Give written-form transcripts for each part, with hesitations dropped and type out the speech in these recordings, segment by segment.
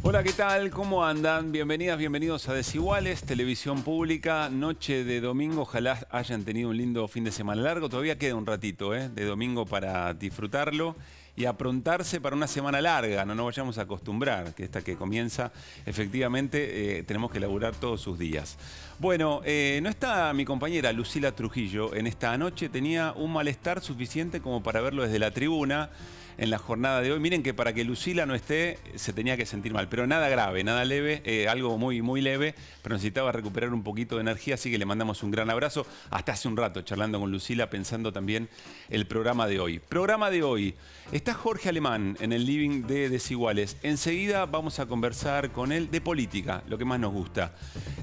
Hola, ¿qué tal? ¿Cómo andan? Bienvenidas, bienvenidos a Desiguales, Televisión Pública, noche de domingo. Ojalá hayan tenido un lindo fin de semana largo. Todavía queda un ratito de domingo para disfrutarlo y aprontarse para una semana larga. No nos vayamos a acostumbrar que esta que comienza, efectivamente, tenemos que laburar todos sus días. Bueno, no está mi compañera Lucila Trujillo en esta noche. Tenía un malestar suficiente como para verlo desde la tribuna en la jornada de hoy. Miren que para que Lucila no esté, se tenía que sentir mal, pero nada grave, nada leve, algo muy leve, pero necesitaba recuperar un poquito de energía, así que le mandamos un gran abrazo. Hasta hace un rato charlando con Lucila, pensando también el programa de hoy. Programa de hoy, está Jorge Alemán en el living de Desiguales. Enseguida vamos a conversar con él de política, lo que más nos gusta.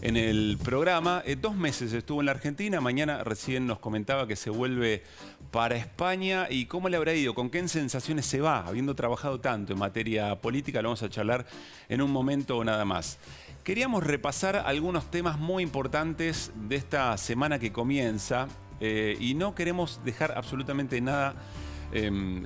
En el programa, 2 meses estuvo en la Argentina, mañana recién nos comentaba que se vuelve para España. ¿Y cómo le habrá ido? ¿Con qué sensaciones se va? Habiendo trabajado tanto en materia política, lo vamos a charlar en un momento nada más. Queríamos repasar algunos temas muy importantes de esta semana que comienza y no queremos dejar absolutamente nada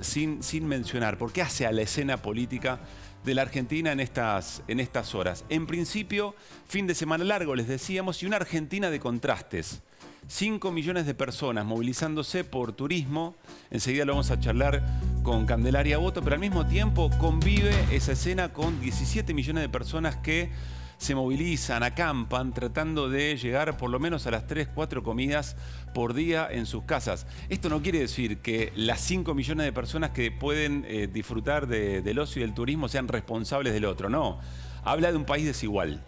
sin mencionar, porque hace a la escena política de la Argentina en estas horas. En principio, fin de semana largo, les decíamos, y una Argentina de contrastes. 5 millones de personas movilizándose por turismo. Enseguida lo vamos a charlar con Candelaria Boto, pero al mismo tiempo convive esa escena con 17 millones de personas que se movilizan, acampan, tratando de llegar por lo menos a las 3, 4 comidas por día en sus casas. Esto no quiere decir que las 5 millones de personas que pueden disfrutar del ocio y del turismo sean responsables del otro, no. Habla de un país desigual.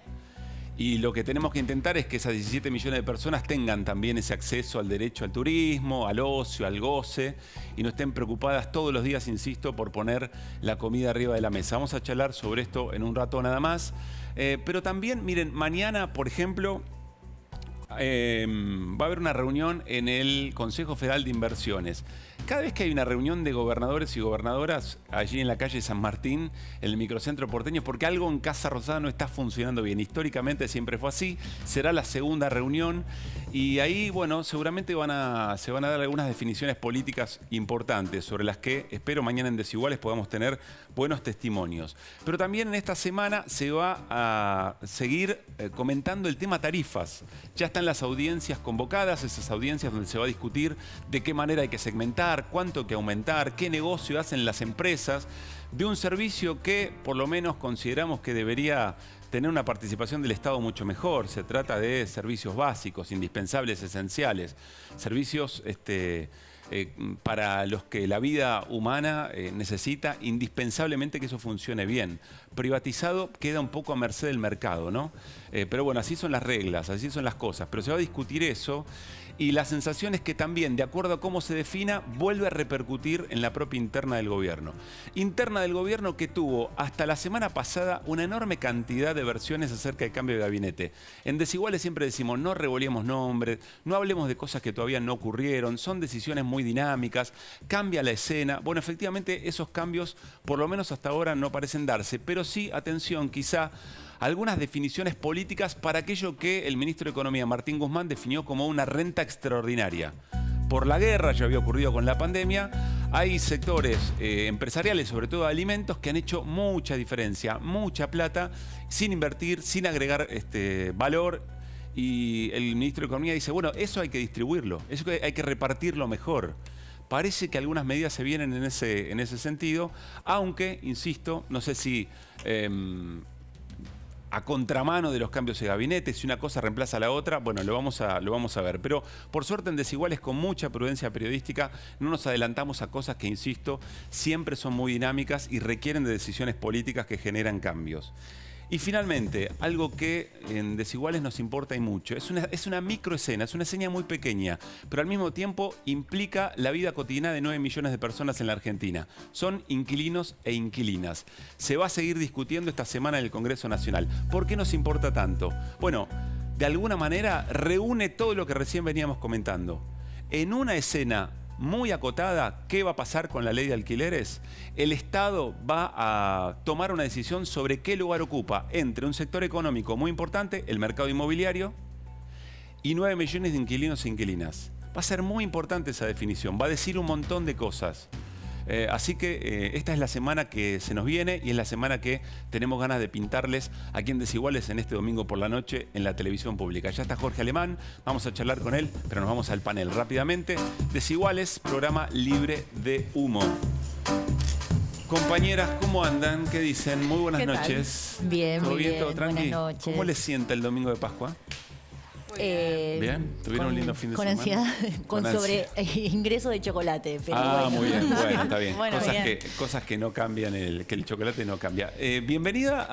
Y lo que tenemos que intentar es que esas 17 millones de personas tengan también ese acceso al derecho al turismo, al ocio, al goce, y no estén preocupadas todos los días, insisto, por poner la comida arriba de la mesa. Vamos a charlar sobre esto en un rato nada más. Pero también, miren, mañana, por ejemplo, va a haber una reunión en el Consejo Federal de Inversiones. Cada vez que hay una reunión de gobernadores y gobernadoras allí en la calle San Martín, en el microcentro porteño, porque algo en Casa Rosada no está funcionando bien. Históricamente siempre fue así. Será la segunda reunión y ahí, bueno, seguramente se van a dar algunas definiciones políticas importantes sobre las que espero mañana en Desiguales podamos tener buenos testimonios. Pero también en esta semana se va a seguir comentando el tema tarifas. Ya están las audiencias convocadas, esas audiencias donde se va a discutir de qué manera hay que segmentar, cuánto hay que aumentar, qué negocio hacen las empresas de un servicio que por lo menos consideramos que debería tener una participación del Estado mucho mejor. Se trata de servicios básicos, indispensables, esenciales, servicios para los que la vida humana necesita indispensablemente que eso funcione bien. Privatizado queda un poco a merced del mercado, ¿no? Pero bueno, así son las reglas, así son las cosas. Pero se va a discutir eso y la sensación es que también, de acuerdo a cómo se defina, vuelve a repercutir en la propia interna del gobierno. Interna del gobierno que tuvo hasta la semana pasada una enorme cantidad de versiones acerca del cambio de gabinete. En Desiguales siempre decimos, no revolvemos nombres, no hablemos de cosas que todavía no ocurrieron, son decisiones muy dinámicas, cambia la escena. Bueno, efectivamente esos cambios, por lo menos hasta ahora, no parecen darse, pero sí, atención, quizá algunas definiciones políticas para aquello que el ministro de Economía, Martín Guzmán, definió como una renta extraordinaria. Por la guerra, ya había ocurrido con la pandemia, hay sectores empresariales, sobre todo de alimentos, que han hecho mucha diferencia, mucha plata, sin invertir, sin agregar valor. Y el ministro de Economía dice, bueno, eso hay que distribuirlo, eso hay que repartirlo mejor. Parece que algunas medidas se vienen en ese sentido, aunque, insisto, no sé si a contramano de los cambios de gabinete, si una cosa reemplaza a la otra, bueno, lo vamos a ver. Pero por suerte en Desiguales, con mucha prudencia periodística, no nos adelantamos a cosas que, insisto, siempre son muy dinámicas y requieren de decisiones políticas que generan cambios. Y finalmente, algo que en Desiguales nos importa y mucho, es una microescena, es una escena muy pequeña, pero al mismo tiempo implica la vida cotidiana de 9 millones de personas en la Argentina. Son inquilinos e inquilinas. Se va a seguir discutiendo esta semana en el Congreso Nacional. ¿Por qué nos importa tanto? Bueno, de alguna manera reúne todo lo que recién veníamos comentando. En una escena muy acotada, ¿qué va a pasar con la ley de alquileres? El Estado va a tomar una decisión sobre qué lugar ocupa entre un sector económico muy importante, el mercado inmobiliario, y 9 millones de inquilinos e inquilinas. Va a ser muy importante esa definición, va a decir un montón de cosas. Así que esta es la semana que se nos viene y es la semana que tenemos ganas de pintarles aquí en Desiguales en este domingo por la noche en la televisión pública. Ya está Jorge Alemán, vamos a charlar con él, pero nos vamos al panel rápidamente. Desiguales, programa libre de humo. Compañeras, ¿cómo andan? ¿Qué dicen? Muy buenas noches. Bien, ¿Todo muy bien? bien. ¿Todo tranqui? Buenas noches. ¿Cómo les sienta el domingo de Pascua? ¿Bien? ¿Tuvieron un lindo fin de con semana? Ansiedad, con sobre ingreso de chocolate. Pero bueno. Muy bien, bueno, está bien. Bueno, cosas que no cambian, que el chocolate no cambia. Bienvenida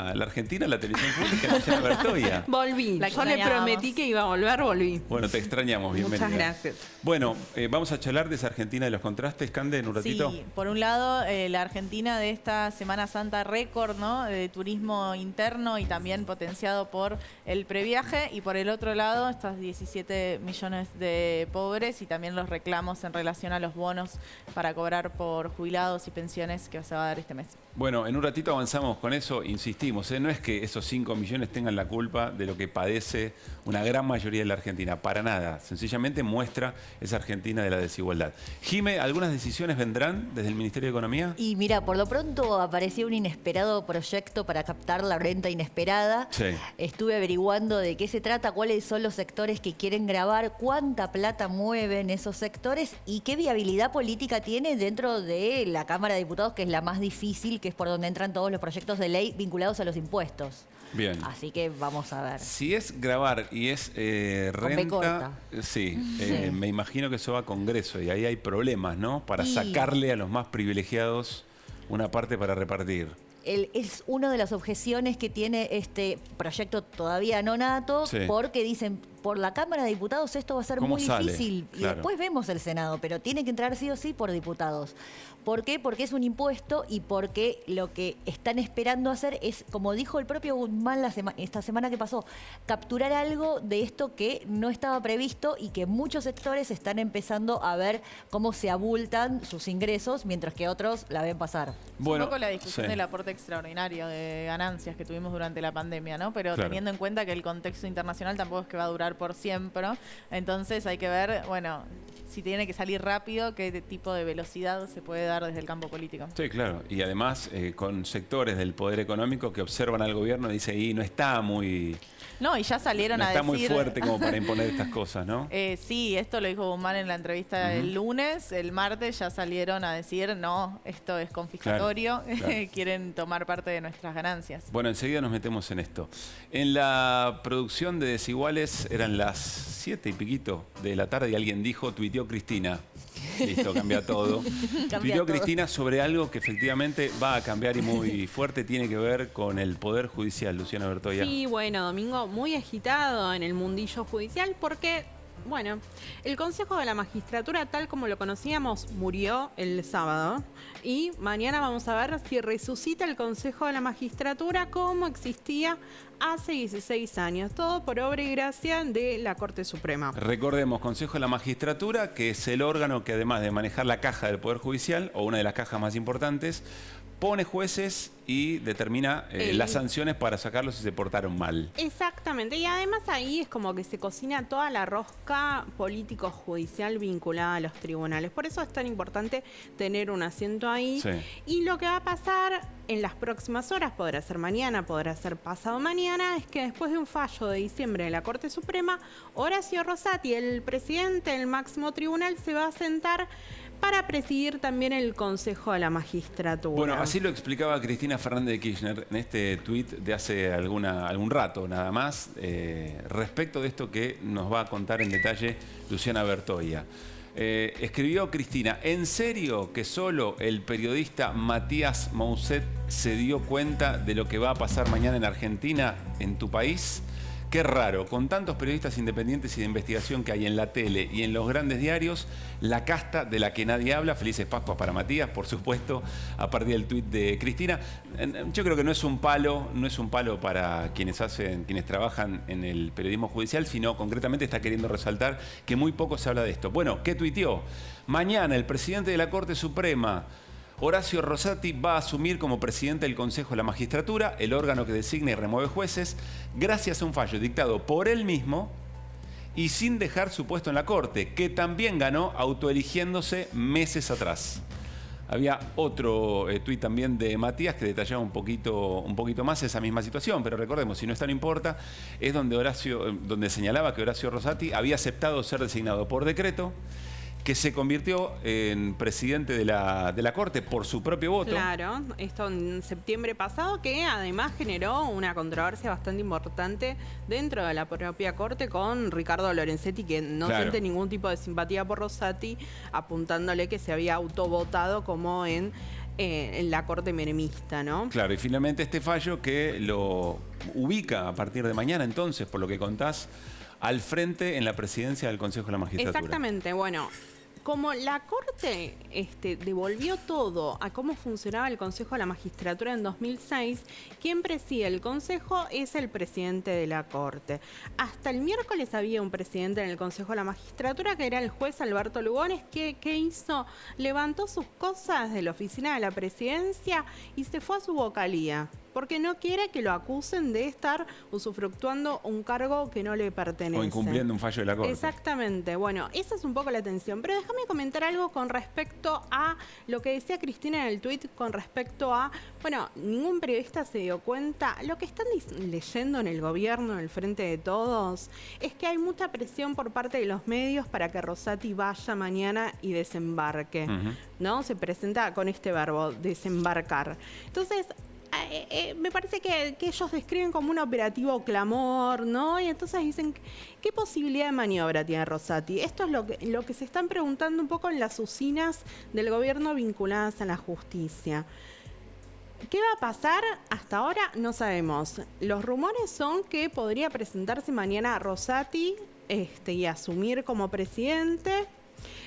a la Argentina, a la televisión pública, Luciana Bertoia. Volví. Yo le prometí que iba a volver, volví. Bueno, te extrañamos, bienvenida. Muchas gracias. Bueno, vamos a charlar de esa Argentina de los contrastes, Cande, en un ratito. Sí, por un lado, la Argentina de esta Semana Santa récord, ¿no? De turismo interno y también potenciado por el previaje. Y por el otro lado, estas 17 millones de pobres y también los reclamos en relación a los bonos para cobrar por jubilados y pensiones que se va a dar este mes. Bueno, en un ratito avanzamos con eso, insistimos, no es que esos 5 millones tengan la culpa de lo que padece una gran mayoría de la Argentina, para nada, sencillamente muestra esa Argentina de la desigualdad. Jime, ¿algunas decisiones vendrán desde el Ministerio de Economía? Y mira, por lo pronto apareció un inesperado proyecto para captar la renta inesperada. Sí. Estuve averiguando de qué se trata, cuáles son los sectores que quieren grabar, cuánta plata mueven esos sectores y qué viabilidad política tiene dentro de la Cámara de Diputados, que es la más difícil, que es por donde entran todos los proyectos de ley vinculados a los impuestos. Bien. Así que vamos a ver. Si es grabar y es renta, sí, me imagino que eso va a Congreso y ahí hay problemas, ¿no? Para sacarle a los más privilegiados una parte para repartir. Es una de las objeciones que tiene este proyecto todavía no nato, Sí. porque dicen, por la Cámara de Diputados esto va a ser muy sale? difícil. Y Claro. después vemos el Senado, pero tiene que entrar sí o sí por diputados. ¿Por qué? Porque es un impuesto y porque lo que están esperando hacer es, como dijo el propio Guzmán esta semana que pasó, capturar algo de esto que no estaba previsto y que muchos sectores están empezando a ver cómo se abultan sus ingresos, mientras que otros la ven pasar. Bueno, un poco la discusión sí. del aporte extraordinario de ganancias que tuvimos durante la pandemia, ¿no? Pero Claro. teniendo en cuenta que el contexto internacional tampoco es que va a durar por siempre, entonces hay que ver, bueno, si tiene que salir rápido, qué tipo de velocidad se puede dar desde el campo político. Sí, claro. Y además con sectores del poder económico que observan al gobierno y dicen, y no está muy... No, y ya salieron No a está decir... muy fuerte como para imponer estas cosas, ¿no? Sí, esto lo dijo Guzmán en la entrevista el lunes. El martes ya salieron a decir, no, esto es confiscatorio, Claro. quieren tomar parte de nuestras ganancias. Bueno, enseguida nos metemos en esto. En la producción de Desiguales eran las 7 y piquito de la tarde y alguien dijo, tuiteó Cristina. Listo, cambia todo. Tuiteó todo. Cristina sobre algo que efectivamente va a cambiar y muy fuerte, tiene que ver con el Poder Judicial, Luciana Bertoia. Sí, bueno, domingo muy agitado en el mundillo judicial porque, bueno, el Consejo de la Magistratura, tal como lo conocíamos, murió el sábado. Y mañana vamos a ver si resucita el Consejo de la Magistratura como existía hace 16 años. Todo por obra y gracia de la Corte Suprema. Recordemos, Consejo de la Magistratura, que es el órgano que además de manejar la caja del Poder Judicial, o una de las cajas más importantes, pone jueces y determina las sanciones para sacarlos si se portaron mal. Exactamente, y además ahí es como que se cocina toda la rosca político-judicial vinculada a los tribunales. Por eso es tan importante tener un asiento ahí. Sí. Y lo que va a pasar en las próximas horas, podrá ser mañana, podrá ser pasado mañana, es que después de un fallo de diciembre de la Corte Suprema, Horacio Rosati, el presidente del máximo tribunal, se va a sentar para presidir también el Consejo de la Magistratura. Bueno, así lo explicaba Cristina Fernández de Kirchner en este tuit de hace algún rato nada más, respecto de esto que nos va a contar en detalle Luciana Bertoia. Escribió Cristina, ¿en serio que solo el periodista Matías Mousset se dio cuenta de lo que va a pasar mañana en Argentina, en tu país? Qué raro, con tantos periodistas independientes y de investigación que hay en la tele y en los grandes diarios, la casta de la que nadie habla. Felices Pascuas para Matías, por supuesto, a partir del tuit de Cristina. Yo creo que no es un palo para quienes trabajan en el periodismo judicial, sino concretamente está queriendo resaltar que muy poco se habla de esto. Bueno, ¿qué tuiteó? Mañana el presidente de la Corte Suprema, Horacio Rosati, va a asumir como presidente del Consejo de la Magistratura, el órgano que designa y remueve jueces, gracias a un fallo dictado por él mismo y sin dejar su puesto en la Corte, que también ganó autoeligiéndose meses atrás. Había otro tuit también de Matías que detallaba un poquito más esa misma situación, pero recordemos, si no está no importa, es donde señalaba que Horacio Rosati había aceptado ser designado por decreto, que se convirtió en presidente de la Corte por su propio voto. Claro, esto en septiembre pasado, que además generó una controversia bastante importante dentro de la propia Corte con Ricardo Lorenzetti, que no siente ningún tipo de simpatía por Rosati, apuntándole que se había autovotado como en la Corte menemista, ¿no? Claro, y finalmente este fallo que lo ubica a partir de mañana, entonces, por lo que contás, al frente en la presidencia del Consejo de la Magistratura. Exactamente, bueno, como la Corte devolvió todo a cómo funcionaba el Consejo de la Magistratura en 2006, quien preside el Consejo es el presidente de la Corte. Hasta el miércoles había un presidente en el Consejo de la Magistratura que era el juez Alberto Lugones, que ¿qué hizo? Levantó sus cosas de la oficina de la presidencia y se fue a su vocalía, porque no quiere que lo acusen de estar usufructuando un cargo que no le pertenece. O incumpliendo un fallo de la Corte. Exactamente. Bueno, esa es un poco la tensión. Pero déjame comentar algo con respecto a lo que decía Cristina en el tuit con respecto a, bueno, ningún periodista se dio cuenta. Lo que están leyendo en el gobierno, en el Frente de Todos, es que hay mucha presión por parte de los medios para que Rosati vaya mañana y desembarque. ¿No? Se presenta con este verbo, desembarcar. Entonces, me parece que ellos describen como un operativo clamor, ¿no? Y entonces dicen, ¿qué posibilidad de maniobra tiene Rosati? Esto es lo que se están preguntando un poco en las usinas del gobierno vinculadas a la justicia. ¿Qué va a pasar? Hasta ahora no sabemos. Los rumores son que podría presentarse mañana Rosati y asumir como presidente.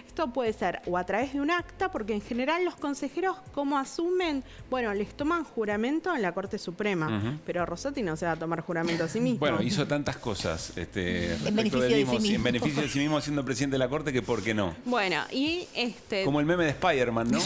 Esto puede ser o a través de un acta, porque en general los consejeros, ¿cómo asumen? Bueno, les toman juramento en la Corte Suprema, pero Rosati no se va a tomar juramento a sí mismo. Bueno, hizo tantas cosas en beneficio de sí mismo. En beneficio de sí mismo siendo presidente de la Corte, que ¿por qué no? Bueno, y como el meme de Spider-Man, ¿no?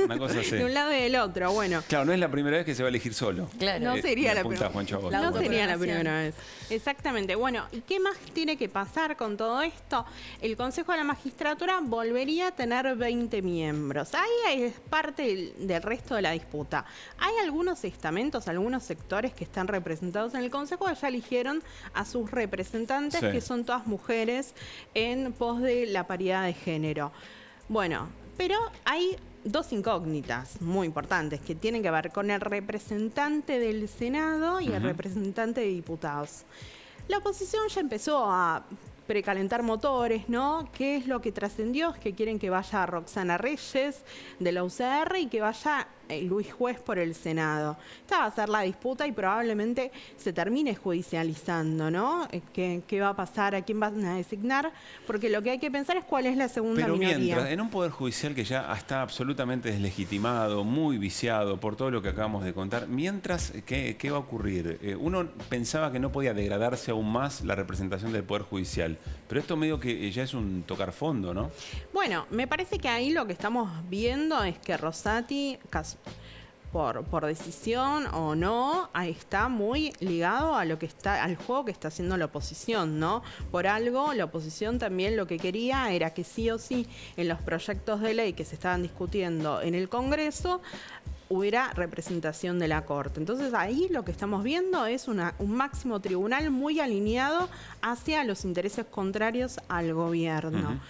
Una cosa así. De un lado y del otro, bueno. Claro, no es la primera vez que se va a elegir solo. Claro. No sería la primera No sería la primera vez. Exactamente. Bueno, ¿y qué más tiene que pasar con todo esto? El Consejo de la Magistratura volvería a tener 20 miembros. Ahí es parte del resto de la disputa. Hay algunos estamentos, algunos sectores que están representados en el Consejo que ya eligieron a sus representantes, que son todas mujeres en pos de la paridad de género. Bueno, pero hay dos incógnitas muy importantes que tienen que ver con el representante del Senado y el representante de diputados. La oposición ya empezó a precalentar motores, ¿no? ¿Qué es lo que trascendió? Es que quieren que vaya Roxana Reyes de la UCR y que vaya Luis Juez por el Senado. Esta va a ser la disputa y probablemente se termine judicializando, ¿no? ¿Qué va a pasar? ¿A quién van a designar? Porque lo que hay que pensar es cuál es la segunda minoría. Pero mientras, en un poder judicial que ya está absolutamente deslegitimado, muy viciado por todo lo que acabamos de contar, mientras, ¿qué va a ocurrir? Uno pensaba que no podía degradarse aún más la representación del poder judicial, pero esto medio que ya es un tocar fondo, ¿no? Bueno, me parece que ahí lo que estamos viendo es que Rosati, por decisión o no, está muy ligado a lo que al juego que está haciendo la oposición, ¿no? Por algo, la oposición también lo que quería era que sí o sí en los proyectos de ley que se estaban discutiendo en el Congreso hubiera representación de la Corte. Entonces ahí lo que estamos viendo es un máximo tribunal muy alineado hacia los intereses contrarios al gobierno.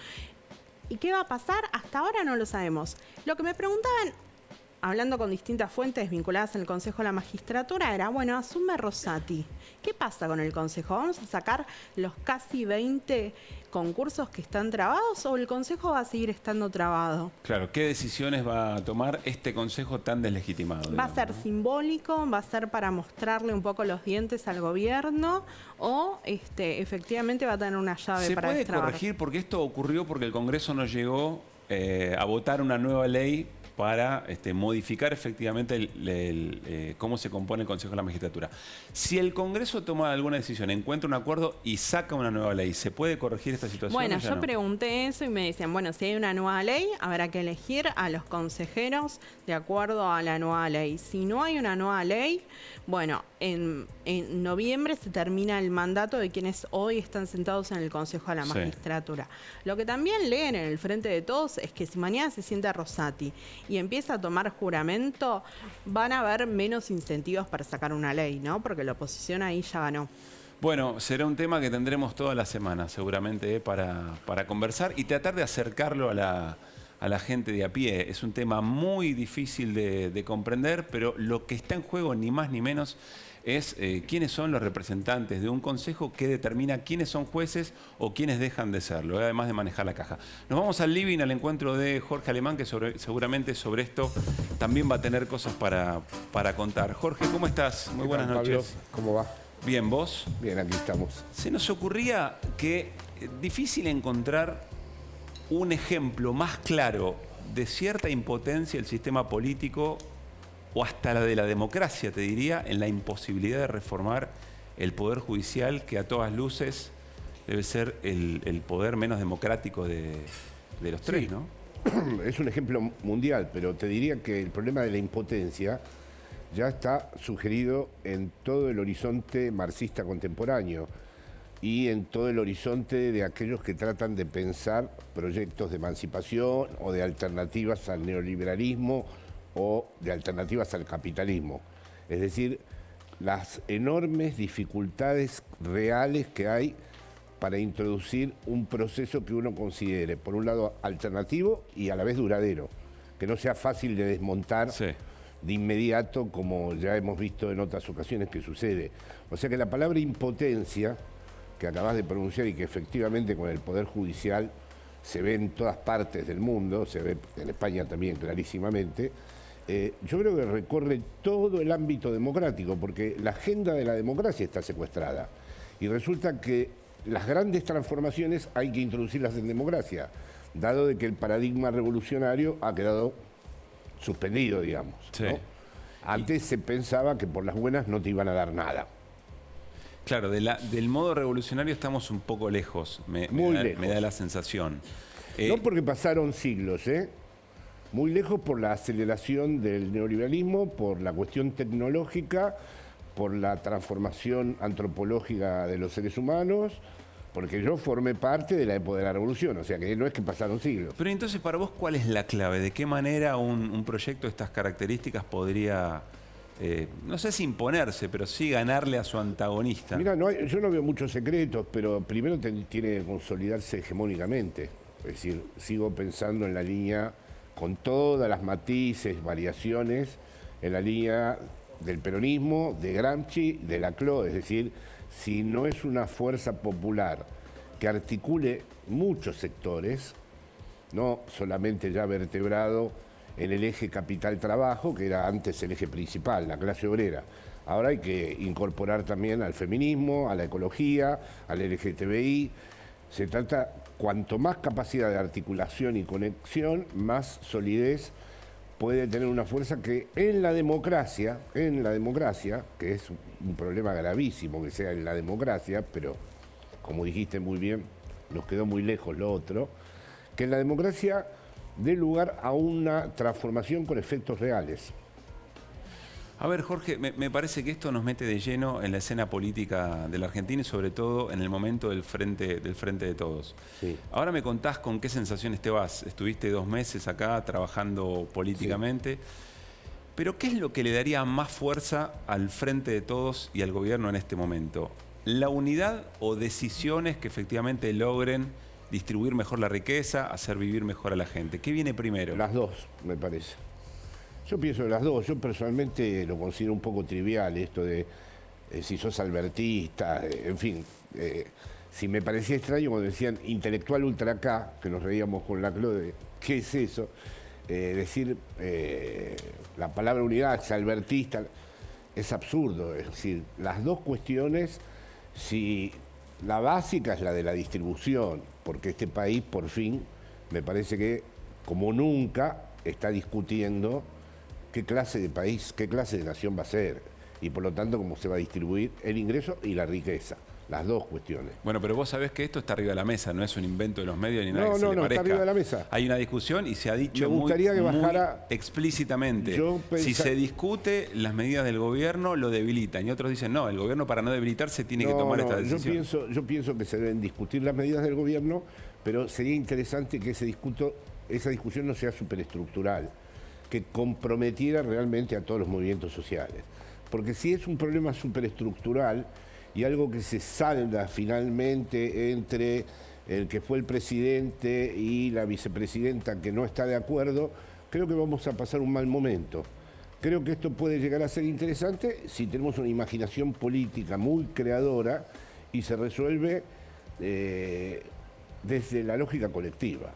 ¿Y qué va a pasar? Hasta ahora no lo sabemos. Lo que me preguntaban, hablando con distintas fuentes vinculadas al Consejo de la Magistratura, era, bueno, asume Rosati. ¿Qué pasa con el Consejo? ¿Vamos a sacar los casi 20 concursos que están trabados o el Consejo va a seguir estando trabado? Claro, ¿qué decisiones va a tomar este Consejo tan deslegitimado? ¿Va a ser simbólico? ¿Va a ser para mostrarle un poco los dientes al gobierno? ¿O efectivamente va a tener una llave para destrabar? ¿Se puede corregir? Porque esto ocurrió porque el Congreso no llegó a votar una nueva ley para modificar efectivamente cómo se compone el Consejo de la Magistratura. Si el Congreso toma alguna decisión, encuentra un acuerdo y saca una nueva ley, ¿se puede corregir esta situación? Bueno, yo pregunté eso y me decían, bueno, si hay una nueva ley, habrá que elegir a los consejeros de acuerdo a la nueva ley. Si no hay una nueva ley, bueno, en noviembre se termina el mandato de quienes hoy están sentados en el Consejo de la Sí. Magistratura. Lo que también leen en el Frente de Todos es que si mañana se sienta Rosati y empieza a tomar juramento, van a haber menos incentivos para sacar una ley, ¿no? Porque la oposición ahí ya ganó. Bueno, será un tema que tendremos toda la semana seguramente para conversar y tratar de acercarlo a la gente de a pie. Es un tema muy difícil de comprender, pero lo que está en juego ni más ni menos es quiénes son los representantes de un consejo que determina quiénes son jueces o quiénes dejan de serlo, además de manejar la caja. Nos vamos al living, al encuentro de Jorge Alemán, que seguramente sobre esto también va a tener cosas para contar. Jorge, ¿cómo estás? Muy buenas Pablo? noches. ¿Cómo va? Bien, ¿vos? Bien, aquí estamos. Se nos ocurría que difícil encontrar un ejemplo más claro de cierta impotencia del sistema político o hasta la de la democracia, te diría, en la imposibilidad de reformar el poder judicial, que a todas luces debe ser el poder menos democrático de los tres, Sí. ¿no? Es un ejemplo mundial, pero te diría que el problema de la impotencia ya está sugerido en todo el horizonte marxista contemporáneo y en todo el horizonte de aquellos que tratan de pensar proyectos de emancipación o de alternativas al neoliberalismo o de alternativas al capitalismo. Es decir, las enormes dificultades reales que hay para introducir un proceso que uno considere, por un lado, alternativo y a la vez duradero, que no sea fácil de desmontar Sí. de inmediato, como ya hemos visto en otras ocasiones que sucede. O sea que la palabra impotencia, que acabas de pronunciar y que efectivamente con el Poder Judicial se ve en todas partes del mundo, se ve en España también clarísimamente, yo creo que recorre todo el ámbito democrático, porque la agenda de la democracia está secuestrada. Y resulta que las grandes transformaciones hay que introducirlas en democracia, dado de que el paradigma revolucionario ha quedado suspendido, digamos. Sí. ¿no? Antes se pensaba que por las buenas no te iban a dar nada. Claro, del modo revolucionario estamos un poco lejos, Muy lejos. me da la sensación. No porque pasaron siglos, ¿eh? Muy lejos por la aceleración del neoliberalismo, por la cuestión tecnológica, por la transformación antropológica de los seres humanos, porque yo formé parte de la época de la revolución, o sea que no es que pasaron siglos. Pero entonces, para vos, ¿cuál es la clave? ¿De qué manera un proyecto de estas características podría, no sé si imponerse, pero sí ganarle a su antagonista? Mira, yo no veo muchos secretos, pero primero tiene que consolidarse hegemónicamente. Es decir, sigo pensando en la línea, con todas las matices, variaciones, en la línea del peronismo, de Gramsci, de Laclau. Es decir, si no es una fuerza popular que articule muchos sectores, no solamente ya vertebrado en el eje capital-trabajo, que era antes el eje principal, la clase obrera. Ahora hay que incorporar también al feminismo, a la ecología, al LGTBI. Se trata, cuanto más capacidad de articulación y conexión, más solidez puede tener una fuerza que en la democracia, que es un problema gravísimo que sea en la democracia, pero como dijiste muy bien, nos quedó muy lejos lo otro, que en la democracia dé lugar a una transformación con efectos reales. A ver, Jorge, me parece que esto nos mete de lleno en la escena política de la Argentina y sobre todo en el momento del frente de todos. Sí. Ahora me contás con qué sensaciones te vas. Estuviste 2 meses acá trabajando políticamente. Pero ¿qué es lo que le daría más fuerza al frente de todos y al gobierno en este momento? ¿La unidad o decisiones que efectivamente logren distribuir mejor la riqueza, hacer vivir mejor a la gente? ¿Qué viene primero? Las dos, me parece. Yo pienso en las dos. Yo personalmente lo considero un poco trivial esto de si sos albertista, en fin. Si me parecía extraño cuando decían intelectual ultra K, que nos reíamos con Laclau de ¿qué es eso? Decir la palabra unidad, albertista, es absurdo. Es decir, las dos cuestiones, si la básica es la de la distribución, porque este país por fin, me parece que como nunca está discutiendo qué clase de país, qué clase de nación va a ser y por lo tanto cómo se va a distribuir el ingreso y la riqueza. las dos cuestiones. Bueno, pero vos sabés que esto está arriba de la mesa, no es un invento de los medios ni nada No, que se le está parezca. arriba de la mesa. Hay una discusión y se ha dicho Me gustaría que bajara- muy explícitamente. Si se discute, las medidas del gobierno lo debilitan. Y otros dicen, no, el gobierno para no debilitarse tiene que tomar esta decisión. Yo pienso que se deben discutir las medidas del gobierno, pero sería interesante que esa discusión no sea superestructural, que comprometiera realmente a todos los movimientos sociales. Porque si es un problema superestructural y algo que se salda finalmente entre el que fue el presidente y la vicepresidenta que no está de acuerdo, creo que vamos a pasar un mal momento. Creo que esto puede llegar a ser interesante si tenemos una imaginación política muy creadora y se resuelve desde la lógica colectiva,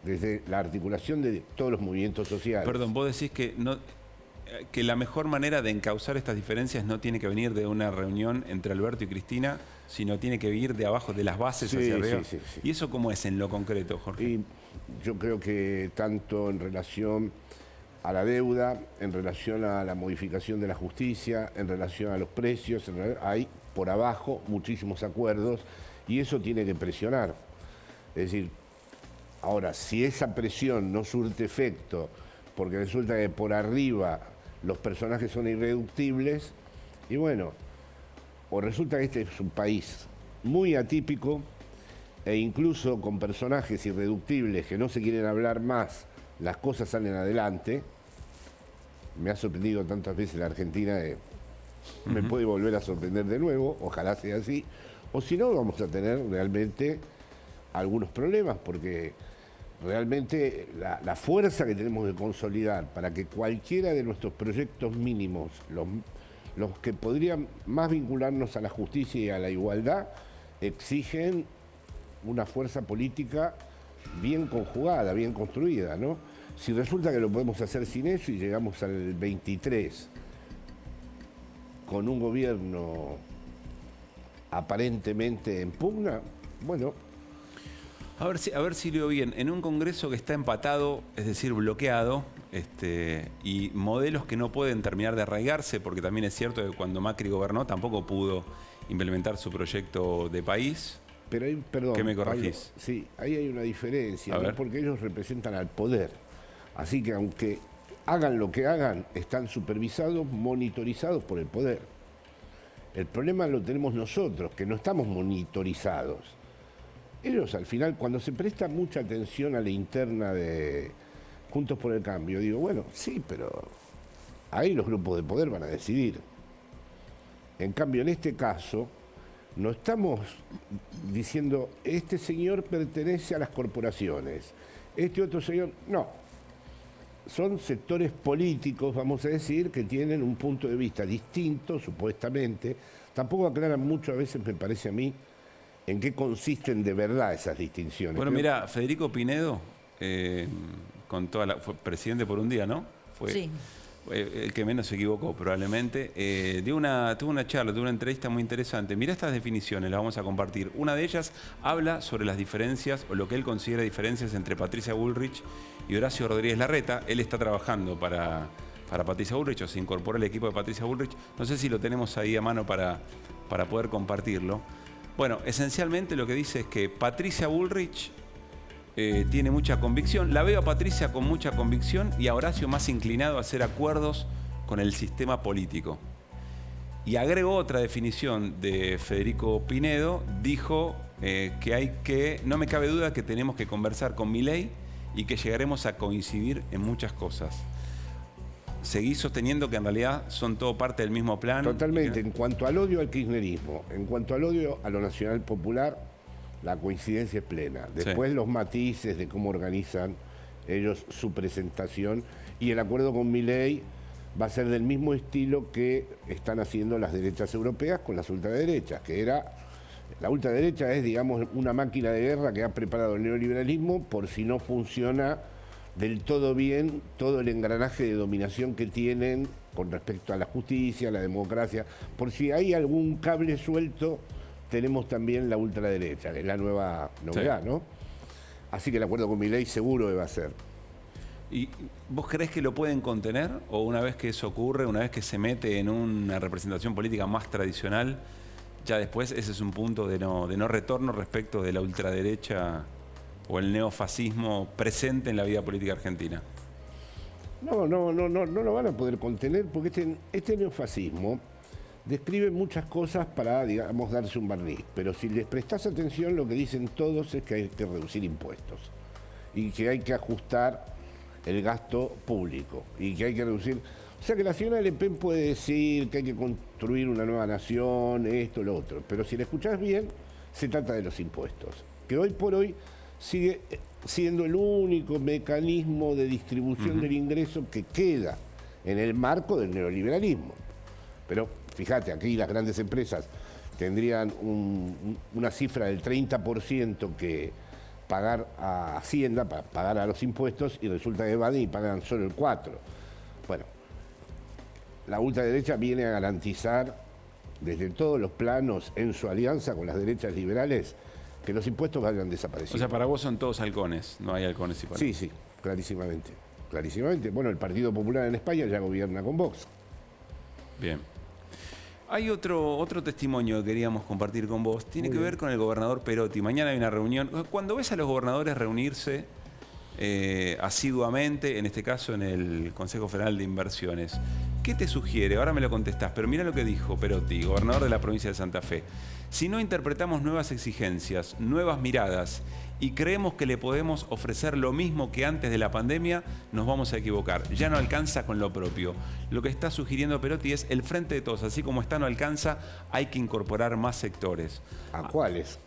desde la articulación de todos los movimientos sociales. Perdón, vos decís que la mejor manera de encauzar estas diferencias no tiene que venir de una reunión entre Alberto y Cristina, sino tiene que venir de abajo, de las bases hacia arriba. Sí. ¿Y eso cómo es en lo concreto, Jorge? Y yo creo que tanto en relación a la deuda, en relación a la modificación de la justicia, en relación a los precios, hay por abajo muchísimos acuerdos y eso tiene que presionar. Es decir, ahora, si esa presión no surte efecto, porque resulta que por arriba los personajes son irreductibles, y bueno, o resulta que este es un país muy atípico e incluso con personajes irreductibles que no se quieren hablar más, las cosas salen adelante. Me ha sorprendido tantas veces la Argentina, me puede volver a sorprender de nuevo, ojalá sea así, o si no vamos a tener realmente algunos problemas, porque realmente la fuerza que tenemos de consolidar para que cualquiera de nuestros proyectos mínimos, los que podrían más vincularnos a la justicia y a la igualdad, exigen una fuerza política bien conjugada, bien construida, ¿no? Si resulta que lo podemos hacer sin eso y llegamos al 23 con un gobierno aparentemente en pugna, bueno. A ver si leo bien. En un Congreso que está empatado, es decir, bloqueado, y modelos que no pueden terminar de arraigarse, porque también es cierto que cuando Macri gobernó tampoco pudo implementar su proyecto de país. Pero ahí, perdón, ¿Qué me corregís? Pablo, sí, ahí hay una diferencia, ¿no? ver. Porque ellos representan al poder. Así que aunque hagan lo que hagan, están supervisados, monitorizados por el poder. El problema lo tenemos nosotros, que no estamos monitorizados. Ellos al final, cuando se presta mucha atención a la interna de Juntos por el Cambio, digo, bueno, sí, pero ahí los grupos de poder van a decidir. En cambio, en este caso, no estamos diciendo, este señor pertenece a las corporaciones, este otro señor, no. Son sectores políticos, vamos a decir, que tienen un punto de vista distinto, supuestamente. Tampoco aclaran mucho, a veces me parece a mí, en qué consisten de verdad esas distinciones. Bueno, mira, Federico Pinedo, fue presidente por un día, ¿no? Sí. El que menos se equivocó probablemente, tuvo una charla, tuvo una entrevista muy interesante. Mira estas definiciones, las vamos a compartir. Una de ellas habla sobre las diferencias, o lo que él considera diferencias entre Patricia Bullrich y Horacio Rodríguez Larreta. Él está trabajando para Patricia Bullrich, o se incorpora al equipo de Patricia Bullrich. No sé si lo tenemos ahí a mano para poder compartirlo. Bueno, esencialmente lo que dice es que Patricia Bullrich tiene mucha convicción. La veo a Patricia con mucha convicción y a Horacio más inclinado a hacer acuerdos con el sistema político. Y agrego otra definición de Federico Pinedo. Dijo no me cabe duda que tenemos que conversar con Milei y que llegaremos a coincidir en muchas cosas. ¿Seguís sosteniendo que en realidad son todo parte del mismo plan? Totalmente. En cuanto al odio al kirchnerismo, en cuanto al odio a lo nacional popular, la coincidencia es plena. Después sí. Los matices de cómo organizan ellos su presentación y el acuerdo con Milei va a ser del mismo estilo que están haciendo las derechas europeas con las ultraderechas, la ultraderecha es, digamos, una máquina de guerra que ha preparado el neoliberalismo por si no funciona del todo bien todo el engranaje de dominación que tienen con respecto a la justicia, a la democracia. Por si hay algún cable suelto, tenemos también la ultraderecha, que es la nueva novedad, sí. ¿No? Así que el acuerdo con Milei seguro que va a ser. ¿Y vos creés que lo pueden contener? ¿O una vez que eso ocurre, una vez que se mete en una representación política más tradicional, Ya después ese es un punto de no retorno respecto de la ultraderecha o el neofascismo presente en la vida política argentina. No lo van a poder contener porque este neofascismo describe muchas cosas para, digamos, darse un barniz. Pero si les prestás atención, lo que dicen todos es que hay que reducir impuestos y que hay que ajustar el gasto público y que hay que reducir... O sea que la señora Le Pen puede decir que hay que construir una nueva nación, esto, lo otro. Pero si la escuchás bien, se trata de los impuestos, que hoy por hoy sigue siendo el único mecanismo de distribución del ingreso que queda en el marco del neoliberalismo. Pero fíjate, aquí las grandes empresas tendrían una cifra del 30% que pagar a Hacienda, para pagar a los impuestos, y resulta que evaden y pagan solo el 4%. Bueno, la ultraderecha viene a garantizar desde todos los planos, en su alianza con las derechas liberales, que los impuestos vayan desapareciendo. O sea, para vos son todos halcones, no hay halcones y palomas. Sí, clarísimamente. Clarísimamente. Bueno, el Partido Popular en España ya gobierna con Vox. Bien. Hay otro testimonio que queríamos compartir con vos. Tiene que ver con el gobernador Perotti. Mañana hay una reunión. Cuando ves a los gobernadores reunirse asiduamente, en este caso en el Consejo Federal de Inversiones, ¿qué te sugiere? Ahora me lo contestás, pero mira lo que dijo Perotti, gobernador de la provincia de Santa Fe. Si no interpretamos nuevas exigencias, nuevas miradas y creemos que le podemos ofrecer lo mismo que antes de la pandemia, nos vamos a equivocar. Ya no alcanza con lo propio. Lo que está sugiriendo Perotti es el frente de todos. Así como está no alcanza, hay que incorporar más sectores. ¿A cuáles?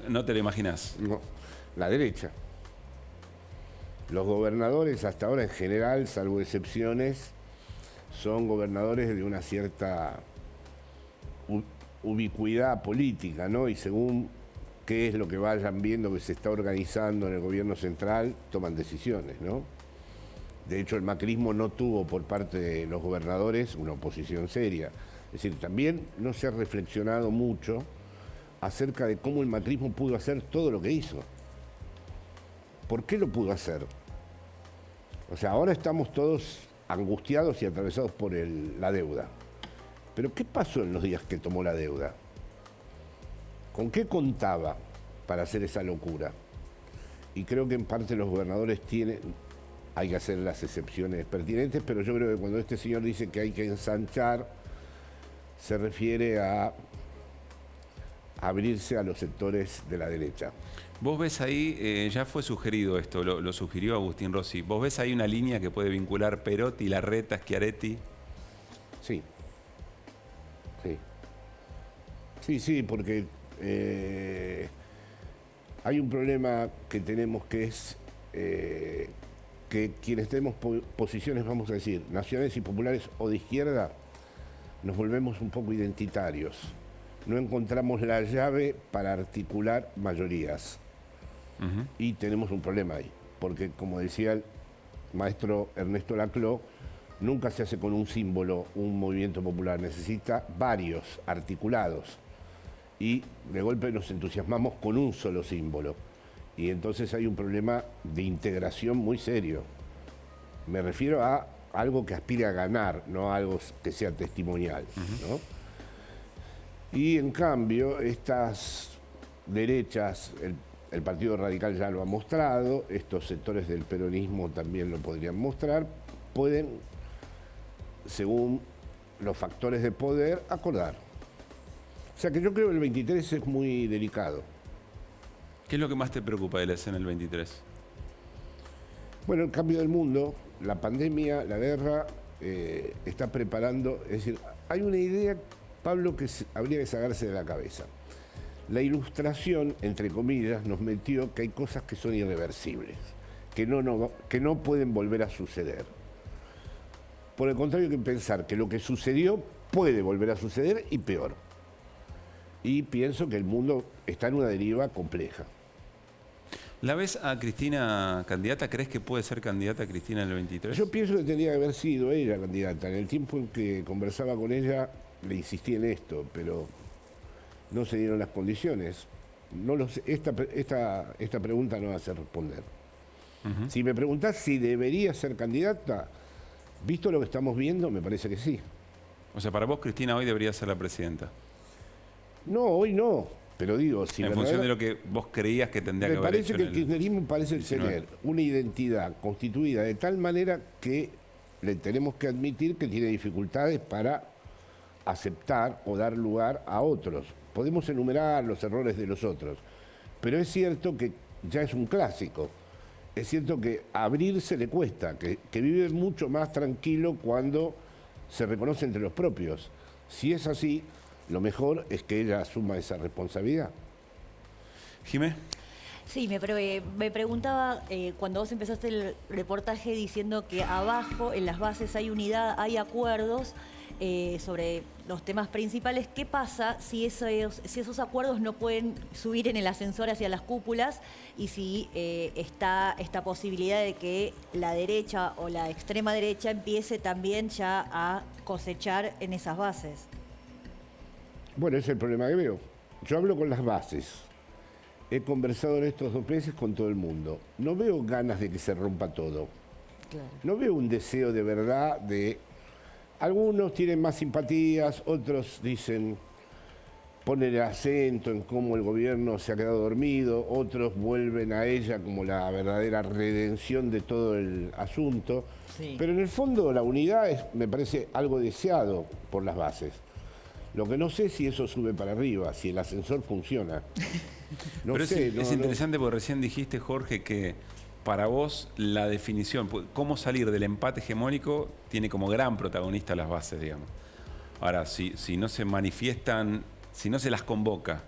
No te lo imaginás. No, la derecha. Los gobernadores hasta ahora en general, salvo excepciones, son gobernadores de una cierta ubicuidad política, ¿no? Y según qué es lo que vayan viendo que se está organizando en el gobierno central, toman decisiones, ¿no? De hecho, el macrismo no tuvo por parte de los gobernadores una oposición seria. Es decir, también no se ha reflexionado mucho acerca de cómo el macrismo pudo hacer todo lo que hizo. ¿Por qué lo pudo hacer? O sea, ahora estamos todos angustiados y atravesados por la deuda. Pero ¿qué pasó en los días que tomó la deuda? ¿Con qué contaba para hacer esa locura? Y creo que en parte los gobernadores hay que hacer las excepciones pertinentes, pero yo creo que cuando este señor dice que hay que ensanchar, se refiere a abrirse a los sectores de la derecha. Vos ves ahí, ya fue sugerido esto, lo sugirió Agustín Rossi, ¿vos ves ahí una línea que puede vincular Perotti, Larreta, Schiaretti? Sí. Sí, porque hay un problema que tenemos que es que quienes tenemos posiciones, vamos a decir, nacionales y populares o de izquierda, nos volvemos un poco identitarios. No encontramos la llave para articular mayorías. Y tenemos un problema ahí, porque como decía el maestro Ernesto Laclau, nunca se hace con un símbolo un movimiento popular, necesita varios articulados. Y de golpe nos entusiasmamos con un solo símbolo. Y entonces hay un problema de integración muy serio. Me refiero a algo que aspire a ganar, no a algo que sea testimonial, ¿no? Y en cambio, estas derechas, el Partido Radical ya lo ha mostrado, estos sectores del peronismo también lo podrían mostrar, pueden, según los factores de poder, acordar. O sea que yo creo que el 23 es muy delicado. ¿Qué es lo que más te preocupa de la escena del 23? Bueno, el cambio del mundo, la pandemia, la guerra, está preparando, es decir, hay una idea, Pablo, que habría que sacarse de la cabeza. La ilustración, entre comillas, nos metió que hay cosas que son irreversibles, que no pueden volver a suceder. Por el contrario, hay que pensar que lo que sucedió puede volver a suceder y peor. Y pienso que el mundo está en una deriva compleja. ¿La ves a Cristina candidata? ¿Crees que puede ser candidata Cristina en el 23? Yo pienso que tendría que haber sido ella candidata. En el tiempo en que conversaba con ella, le insistí en esto, pero no se dieron las condiciones. No lo sé. Esta pregunta no va a hacer responder. Si me preguntás si debería ser candidata, visto lo que estamos viendo, me parece que sí. O sea, para vos Cristina hoy debería ser la presidenta. No, hoy no. Pero digo, si En función de lo que vos creías que tendría que me haber parece hecho que en el kirchnerismo parece 19. tener una identidad constituida de tal manera que le tenemos que admitir que tiene dificultades para aceptar o dar lugar a otros. Podemos enumerar los errores de los otros, pero es cierto que ya es un clásico. Es cierto que abrirse le cuesta, que vive mucho más tranquilo cuando se reconoce entre los propios. Si es así, lo mejor es que ella asuma esa responsabilidad. Jimé. Sí, me preguntaba, cuando vos empezaste el reportaje diciendo que abajo, en las bases, hay unidad, hay acuerdos sobre los temas principales, ¿qué pasa si esos acuerdos no pueden subir en el ascensor hacia las cúpulas y si está esta posibilidad de que la derecha o la extrema derecha empiece también ya a cosechar en esas bases? Bueno, ese es el problema que veo. Yo hablo con las bases. He conversado en estos 2 meses con todo el mundo. No veo ganas de que se rompa todo. Claro. No veo un deseo de verdad de... Algunos tienen más simpatías, otros dicen, ponen el acento en cómo el gobierno se ha quedado dormido, otros vuelven a ella como la verdadera redención de todo el asunto. Sí. Pero en el fondo la unidad me parece algo deseado por las bases. Lo que no sé si eso sube para arriba, si el ascensor funciona. No Pero sé, es interesante porque recién dijiste, Jorge, que para vos la definición, cómo salir del empate hegemónico, tiene como gran protagonista las bases, digamos. Ahora, si no se manifiestan, si no se las convoca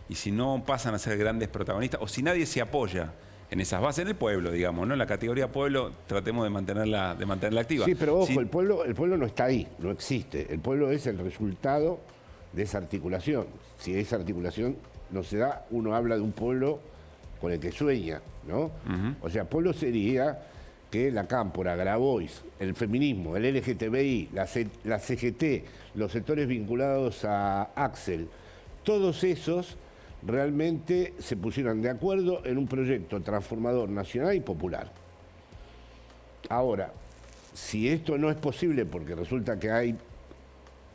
y si no pasan a ser grandes protagonistas, o si nadie se apoya en esas bases, en el pueblo, digamos, ¿no? En la categoría pueblo tratemos de mantenerla activa. Sí, pero ojo, Si- el pueblo no está ahí, no existe. El pueblo es el resultado de esa articulación. Si esa articulación no se da, uno habla de un pueblo con el que sueña, ¿no? O sea, pueblo sería que la Cámpora, Grabois, el feminismo, el LGTBI, la CGT, los sectores vinculados a Axel, todos esos realmente se pusieron de acuerdo en un proyecto transformador nacional y popular. Ahora, si esto no es posible porque resulta que hay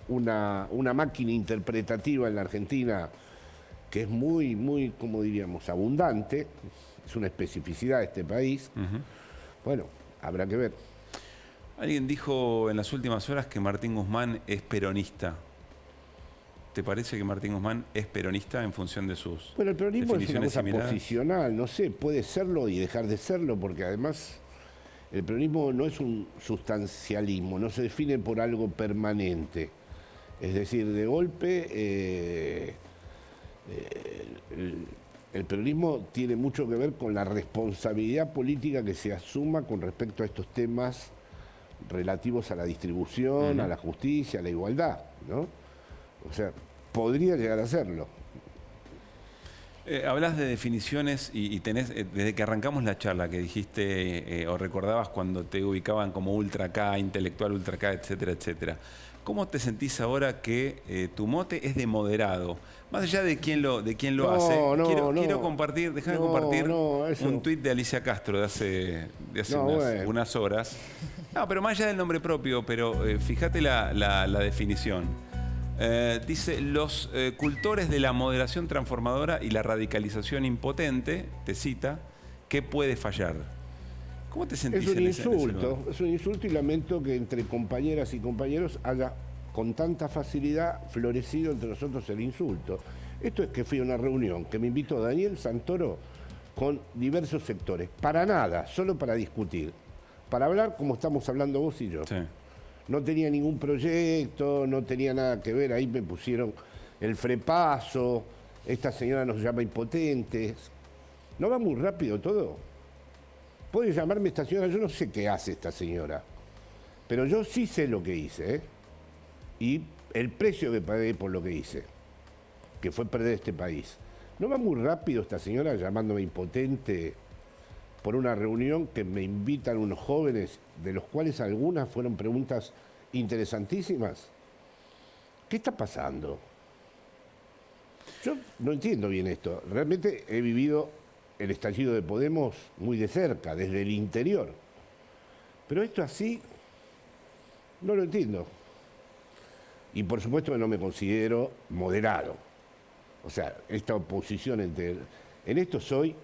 una máquina interpretativa en la Argentina que es muy, como diríamos, abundante, es una especificidad de este país, bueno, habrá que ver. Alguien dijo en las últimas horas que Martín Guzmán es peronista. ¿Te parece que Martín Guzmán es peronista en función de sus Bueno, el peronismo es una definiciones cosa similares? posicional, no sé, puede serlo y dejar de serlo, porque además el peronismo no es un sustancialismo, no se define por algo permanente. Es decir, de golpe el peronismo tiene mucho que ver con la responsabilidad política que se asuma con respecto a estos temas relativos a la distribución, a la justicia, a la igualdad, ¿no? O sea, podría llegar a serlo. Hablas de definiciones y tenés, desde que arrancamos la charla que dijiste o recordabas cuando te ubicaban como ultra K, intelectual ultra K, etcétera, etcétera. ¿Cómo te sentís ahora que tu mote es de moderado? Más allá de quién lo hace, quiero compartir, déjame compartir un tuit de Alicia Castro de hace unas horas. No, pero más allá del nombre propio, pero fíjate la definición. Dice, los cultores de la moderación transformadora y la radicalización impotente, te cita, ¿qué puede fallar? ¿Cómo te sentís Es un en ese lugar? es un insulto y lamento que entre compañeras y compañeros haya con tanta facilidad florecido entre nosotros el insulto. Esto es que fui a una reunión que me invitó Daniel Santoro con diversos sectores, para nada, solo para discutir, para hablar como estamos hablando vos y yo. Sí. No tenía ningún proyecto, no tenía nada que ver, ahí me pusieron el frepaso, esta señora nos llama impotentes. ¿No va muy rápido todo? Puede llamarme esta señora, yo no sé qué hace esta señora, pero yo sí sé lo que hice, ¿eh? Y el precio que pagué por lo que hice, que fue perder este país. ¿No va muy rápido esta señora llamándome impotente por una reunión que me invitan unos jóvenes, de los cuales algunas fueron preguntas interesantísimas? ¿Qué está pasando? Yo no entiendo bien esto. Realmente he vivido el estallido de Podemos muy de cerca, desde el interior. Pero esto así, no lo entiendo. Y por supuesto que no me considero moderado. O sea, esta oposición en esto soy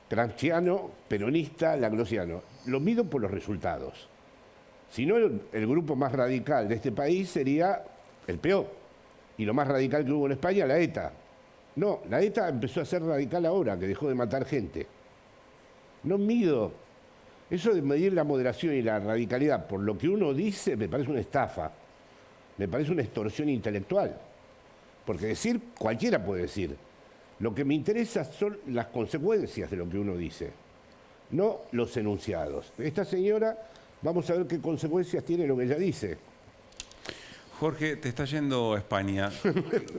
gramsciano, peronista, lagrosiano. Lo mido por los resultados. Si no, el grupo más radical de este país sería el PO. Y lo más radical que hubo en España, la ETA. No, la ETA empezó a ser radical ahora, que dejó de matar gente. No mido. Eso de medir la moderación y la radicalidad por lo que uno dice me parece una estafa. Me parece una extorsión intelectual. Porque decir, cualquiera puede decir. Lo que me interesa son las consecuencias de lo que uno dice, no los enunciados. Esta señora, vamos a ver qué consecuencias tiene lo que ella dice. Jorge, te está yendo a España.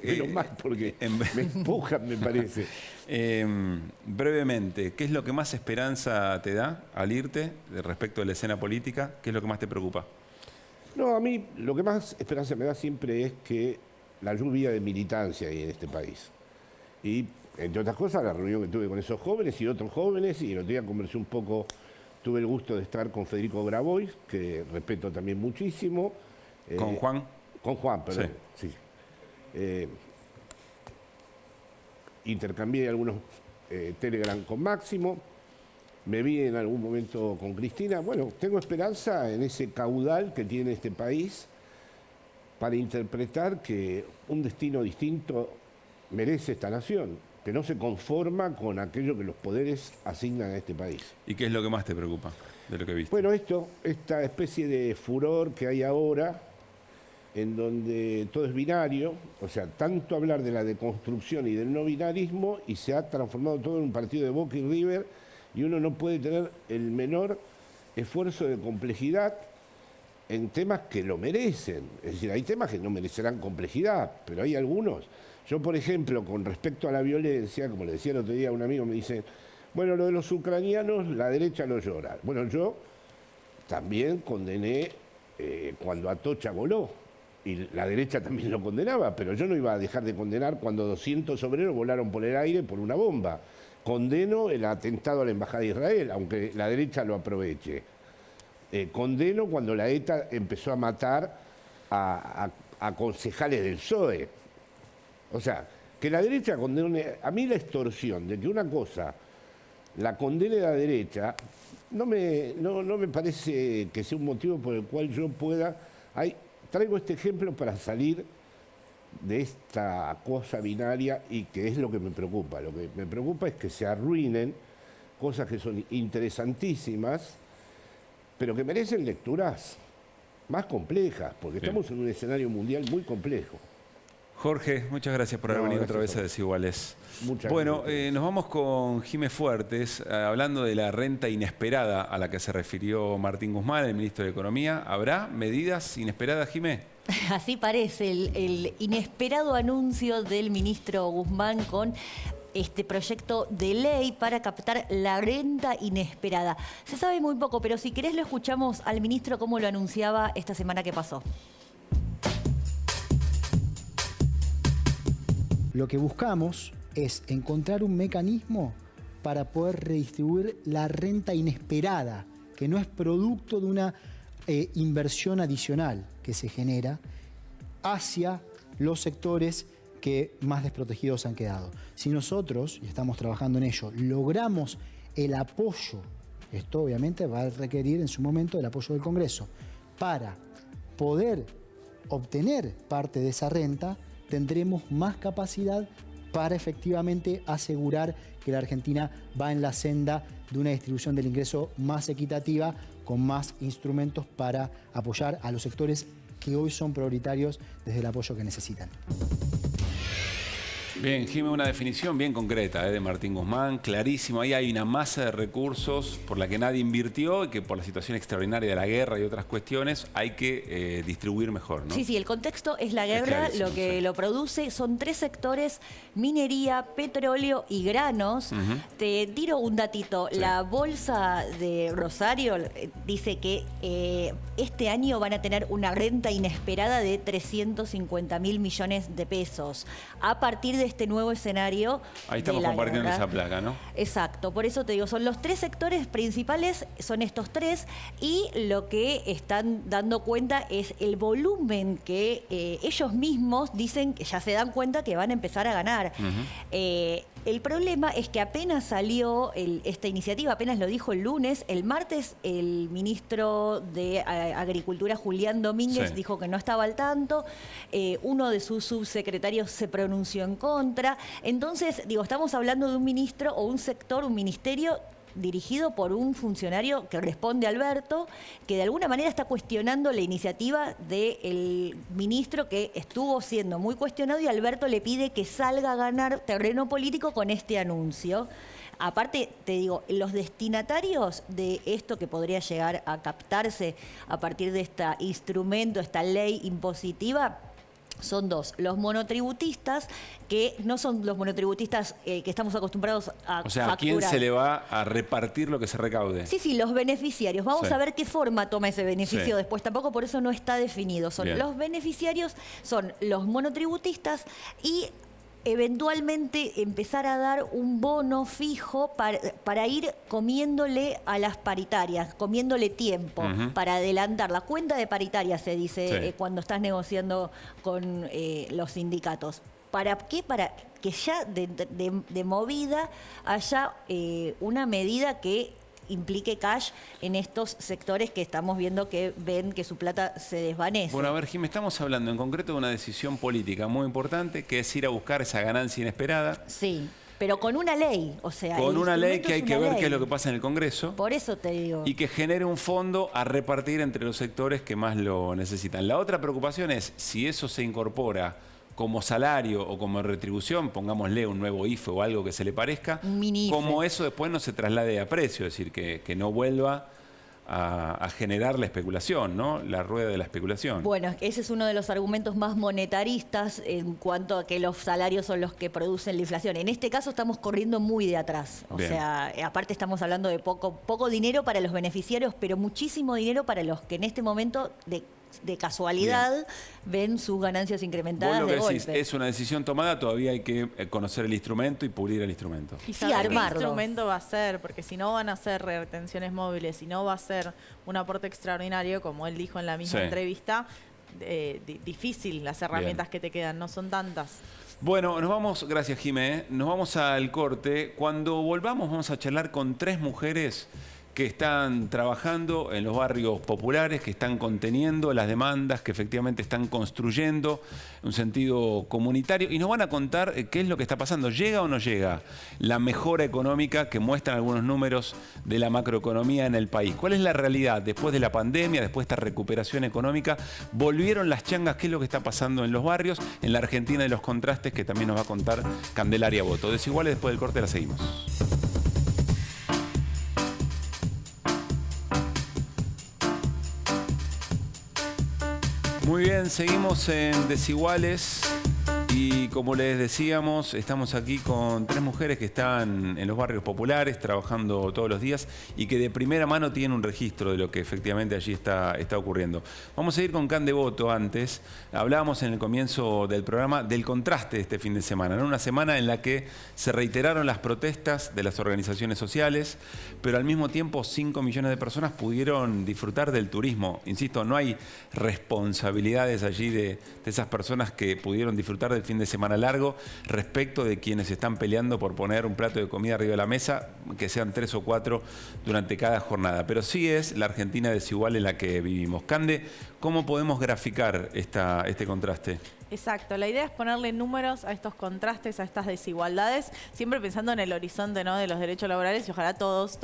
Menos mal, porque me empujan, me parece. Brevemente, ¿qué es lo que más esperanza te da al irte respecto de la escena política? ¿Qué es lo que más te preocupa? No, a mí lo que más esperanza me da siempre es que la lluvia de militancia hay en este país. Y, entre otras cosas, la reunión que tuve con esos jóvenes y otros jóvenes, y el otro día conversé un poco, tuve el gusto de estar con Federico Grabois, que respeto también muchísimo. ¿Con Juan? Con Juan, perdón, sí. Intercambié algunos Telegram con Máximo, me vi en algún momento con Cristina. Bueno, tengo esperanza en ese caudal que tiene este país para interpretar que un destino distinto merece esta nación, que no se conforma con aquello que los poderes asignan a este país. ¿Y qué es lo que más te preocupa de lo que viste? Bueno, esta especie de furor que hay ahora, en donde todo es binario, o sea, tanto hablar de la deconstrucción y del no binarismo, y se ha transformado todo en un partido de Boca y River, y uno no puede tener el menor esfuerzo de complejidad en temas que lo merecen. Es decir, hay temas que no merecerán complejidad, pero hay algunos. Yo, por ejemplo, con respecto a la violencia, como le decía el otro día a un amigo, me dice, bueno, lo de los ucranianos, la derecha lo llora. Bueno, yo también condené cuando Atocha voló, y la derecha también lo condenaba, pero yo no iba a dejar de condenar cuando 200 obreros volaron por el aire por una bomba. Condeno el atentado a la Embajada de Israel, aunque la derecha lo aproveche. Condeno cuando la ETA empezó a matar a concejales del PSOE. O sea, que la derecha condene... A mí la extorsión de que una cosa la condene la derecha no me parece que sea un motivo por el cual yo pueda... Traigo este ejemplo para salir de esta cosa binaria y que es lo que me preocupa. Lo que me preocupa es que se arruinen cosas que son interesantísimas, pero que merecen lecturas más complejas, porque estamos en un escenario mundial muy complejo. Jorge, muchas gracias por haber venido otra vez a Desiguales. Muchas bueno, gracias. nos vamos con Jimé Fuertes, hablando de la renta inesperada a la que se refirió Martín Guzmán, el ministro de Economía. ¿Habrá medidas inesperadas, Jimé? Así parece, el inesperado anuncio del ministro Guzmán con este proyecto de ley para captar la renta inesperada. Se sabe muy poco, pero si querés lo escuchamos al ministro cómo lo anunciaba esta semana que pasó. Lo que buscamos es encontrar un mecanismo para poder redistribuir la renta inesperada, que no es producto de una inversión adicional que se genera hacia los sectores que más desprotegidos han quedado. Si nosotros, y estamos trabajando en ello, logramos el apoyo, esto obviamente va a requerir en su momento el apoyo del Congreso, para poder obtener parte de esa renta, tendremos más capacidad para efectivamente asegurar que la Argentina va en la senda de una distribución del ingreso más equitativa, con más instrumentos para apoyar a los sectores que hoy son prioritarios desde el apoyo que necesitan. Bien, Jimé, una definición bien concreta de Martín Guzmán, clarísimo. Ahí hay una masa de recursos por la que nadie invirtió y que por la situación extraordinaria de la guerra y otras cuestiones hay que distribuir mejor, ¿no? Sí, el contexto es la guerra, lo que lo produce son 3 sectores: minería, petróleo y granos. Te tiro un datito, la bolsa de Rosario dice que este año van a tener una renta inesperada de 350.000 millones de pesos. A partir de este nuevo escenario. Ahí estamos de la compartiendo guerra. esa placa, ¿no? Exacto, por eso te digo, son los 3 sectores principales, son estos 3, y lo que están dando cuenta es el volumen que ellos mismos dicen, que ya se dan cuenta que van a empezar a ganar. El problema es que apenas salió esta iniciativa, apenas lo dijo el lunes, el martes el ministro de Agricultura, Julián Domínguez, dijo que no estaba al tanto, uno de sus subsecretarios se pronunció en contra. Entonces, digo, estamos hablando de un ministro o un sector, un ministerio dirigido por un funcionario que responde a Alberto, que de alguna manera está cuestionando la iniciativa del ministro, que estuvo siendo muy cuestionado, y Alberto le pide que salga a ganar terreno político con este anuncio. Aparte, te digo, los destinatarios de esto que podría llegar a captarse a partir de este instrumento, esta ley impositiva, son 2. Los monotributistas, que no son los monotributistas que estamos acostumbrados a O sea, facturar. ¿a quién se le va a repartir lo que se recaude? Sí, los beneficiarios. Vamos a ver qué forma toma ese beneficio después. Tampoco por eso no está definido. Los beneficiarios son los monotributistas y eventualmente empezar a dar un bono fijo para ir comiéndole a las paritarias, comiéndole tiempo, para adelantar. La cuenta de paritarias se dice cuando estás negociando con los sindicatos. ¿Para qué? Para que ya de movida haya una medida que implique cash en estos sectores que estamos viendo que ven que su plata se desvanece. Bueno, a ver, Jim, estamos hablando en concreto de una decisión política muy importante, que es ir a buscar esa ganancia inesperada. Sí, pero con una ley, o sea... Con una ley que hay que ver ley. qué es lo que pasa en el Congreso. Por eso te digo. Y que genere un fondo a repartir entre los sectores que más lo necesitan. La otra preocupación es si eso se incorpora como salario o como retribución, pongámosle un nuevo IFE o algo que se le parezca, como eso después no se traslade a precio, es decir, que no vuelva a generar la especulación, ¿no? La rueda de la especulación. Bueno, ese es uno de los argumentos más monetaristas en cuanto a que los salarios son los que producen la inflación. En este caso estamos corriendo muy de atrás. O sea, aparte estamos hablando de poco dinero para los beneficiarios, pero muchísimo dinero para los que en este momento de casualidad ven sus ganancias incrementadas. Vos lo que de decís, golpe. es una decisión tomada, todavía hay que conocer el instrumento y pulir el instrumento. Y Sí, saber qué armarlo. instrumento va a ser, porque si no van a ser retenciones móviles, si no va a ser un aporte extraordinario, como él dijo en la misma entrevista, difícil las herramientas que te quedan, no son tantas. Bueno, nos vamos, gracias Jimé, nos vamos al corte. Cuando volvamos vamos a charlar con 3 mujeres que están trabajando en los barrios populares, que están conteniendo las demandas, que efectivamente están construyendo un sentido comunitario, y nos van a contar qué es lo que está pasando. ¿Llega o no llega la mejora económica que muestran algunos números de la macroeconomía en el país? ¿Cuál es la realidad después de la pandemia, después de esta recuperación económica? ¿Volvieron las changas? ¿Qué es lo que está pasando en los barrios? En la Argentina de los contrastes, que también nos va a contar Candelaria Boto. Desiguales, después del corte la seguimos. Muy bien, seguimos en Desiguales y como les decíamos, estamos aquí con 3 mujeres que están en los barrios populares trabajando todos los días y que de primera mano tienen un registro de lo que efectivamente allí está ocurriendo. Vamos a ir con Cande Boto antes. Hablábamos en el comienzo del programa del contraste de este fin de semana, ¿no? Una semana en la que se reiteraron las protestas de las organizaciones sociales, pero al mismo tiempo 5 millones de personas pudieron disfrutar del turismo. Insisto, no hay responsabilidades allí de esas personas que pudieron disfrutar del fin de semana largo respecto de quienes están peleando por poner un plato de comida arriba de la mesa, que sean 3 o 4 durante cada jornada. Pero sí es la Argentina desigual en la que vivimos. Cande, ¿cómo podemos graficar este contraste? Exacto, la idea es ponerle números a estos contrastes, a estas desigualdades, siempre pensando en el horizonte, ¿no?, de los derechos laborales, y ojalá todos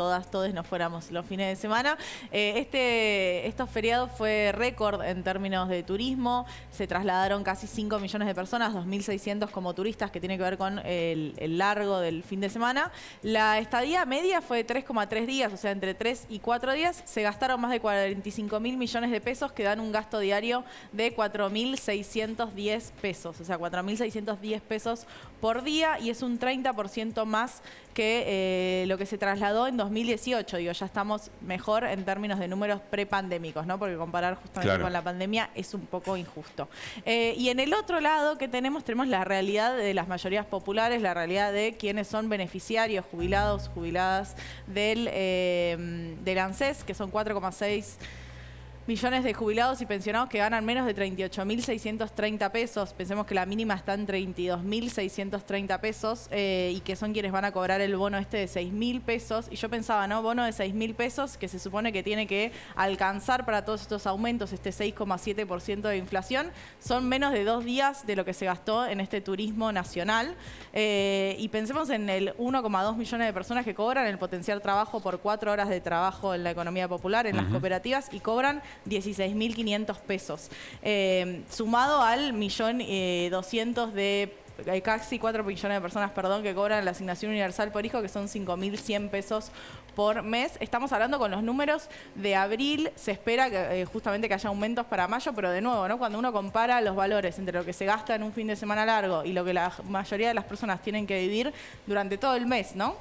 nos fuéramos los fines de semana. Estos feriados fue récord en términos de turismo, se trasladaron casi 5 millones de personas, 2.600 como turistas, que tiene que ver con el largo del fin de semana. La estadía media fue de 3,3 días, o sea, entre 3 y 4 días, se gastaron más de 45.000 millones de pesos, que dan un gasto diario de 4.610 pesos, o sea, 4.610 pesos por día, y es un 30% más que lo que se trasladó en 2018. Digo, ya estamos mejor en términos de números prepandémicos, ¿no? Porque comparar justamente con la pandemia es un poco injusto. Y en el otro lado que tenemos la realidad de las mayorías populares, la realidad de quienes son beneficiarios, jubilados, jubiladas del ANSES, que son 4,6 millones de jubilados y pensionados que ganan menos de 38.630 pesos. Pensemos que la mínima está en 32.630 pesos y que son quienes van a cobrar el bono de 6.000 pesos. Y yo pensaba, ¿no? Bono de 6.000 pesos que se supone que tiene que alcanzar para todos estos aumentos, este 6,7% de inflación. Son menos de 2 días de lo que se gastó en este turismo nacional. Y pensemos en el 1,2 millones de personas que cobran el potenciar trabajo por 4 horas de trabajo en la economía popular, en las cooperativas, y cobran 16.500 pesos, sumado al 1.200.000 de casi 4 millones de personas, perdón, que cobran la asignación universal por hijo, que son 5.100 pesos por mes. Estamos hablando con los números de abril. Se espera que, justamente que haya aumentos para mayo, pero de nuevo, ¿no? Cuando uno compara los valores entre lo que se gasta en un fin de semana largo y lo que la mayoría de las personas tienen que vivir durante todo el mes, ¿no?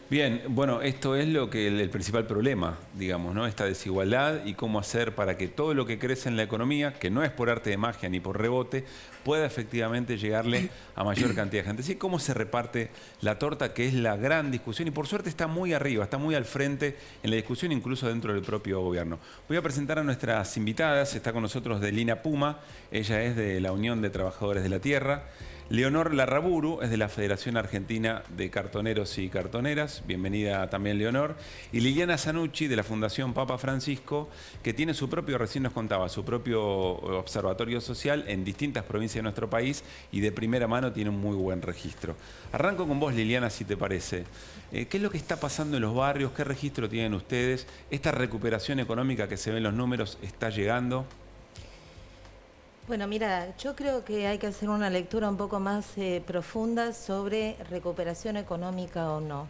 Bien, bueno, esto es lo que el principal problema, digamos, ¿no? Esta desigualdad y cómo hacer para que todo lo que crece en la economía, que no es por arte de magia ni por rebote, pueda efectivamente llegarle a mayor cantidad de gente. Así cómo se reparte la torta, que es la gran discusión, y por suerte está muy arriba, está muy al frente en la discusión, incluso dentro del propio gobierno. Voy a presentar a nuestras invitadas. Está con nosotros Delina Puma, ella es de la Unión de Trabajadores de la Tierra. Leonor Larraburu es de la Federación Argentina de Cartoneros y Cartoneras. Bienvenida también, Leonor. Y Liliana Zanucci, de la Fundación Papa Francisco, que tiene su propio, recién nos contaba, su propio observatorio social en distintas provincias de nuestro país y de primera mano tiene un muy buen registro. Arranco con vos, Liliana, si te parece. ¿Qué es lo que está pasando en los barrios? ¿Qué registro tienen ustedes? ¿Esta recuperación económica que se ve en los números está llegando? Bueno, mira, yo creo que hay que hacer una lectura un poco más profunda sobre recuperación económica o no.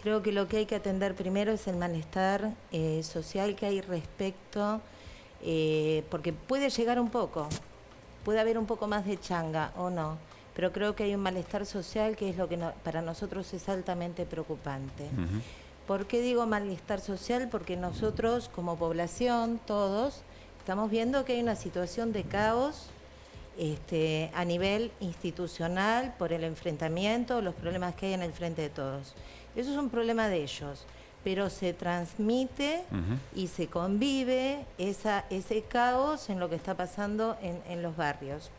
Creo que lo que hay que atender primero es el malestar social que hay respecto, porque puede llegar un poco, puede haber un poco más de changa o no, pero creo que hay un malestar social que es lo que para nosotros es altamente preocupante. ¿Por qué digo malestar social? Porque nosotros como población, todos, estamos viendo que hay una situación de caos a nivel institucional por el enfrentamiento, los problemas que hay en el frente de todos. Eso es un problema de ellos, pero se transmite y se convive ese caos en lo que está pasando en los barrios.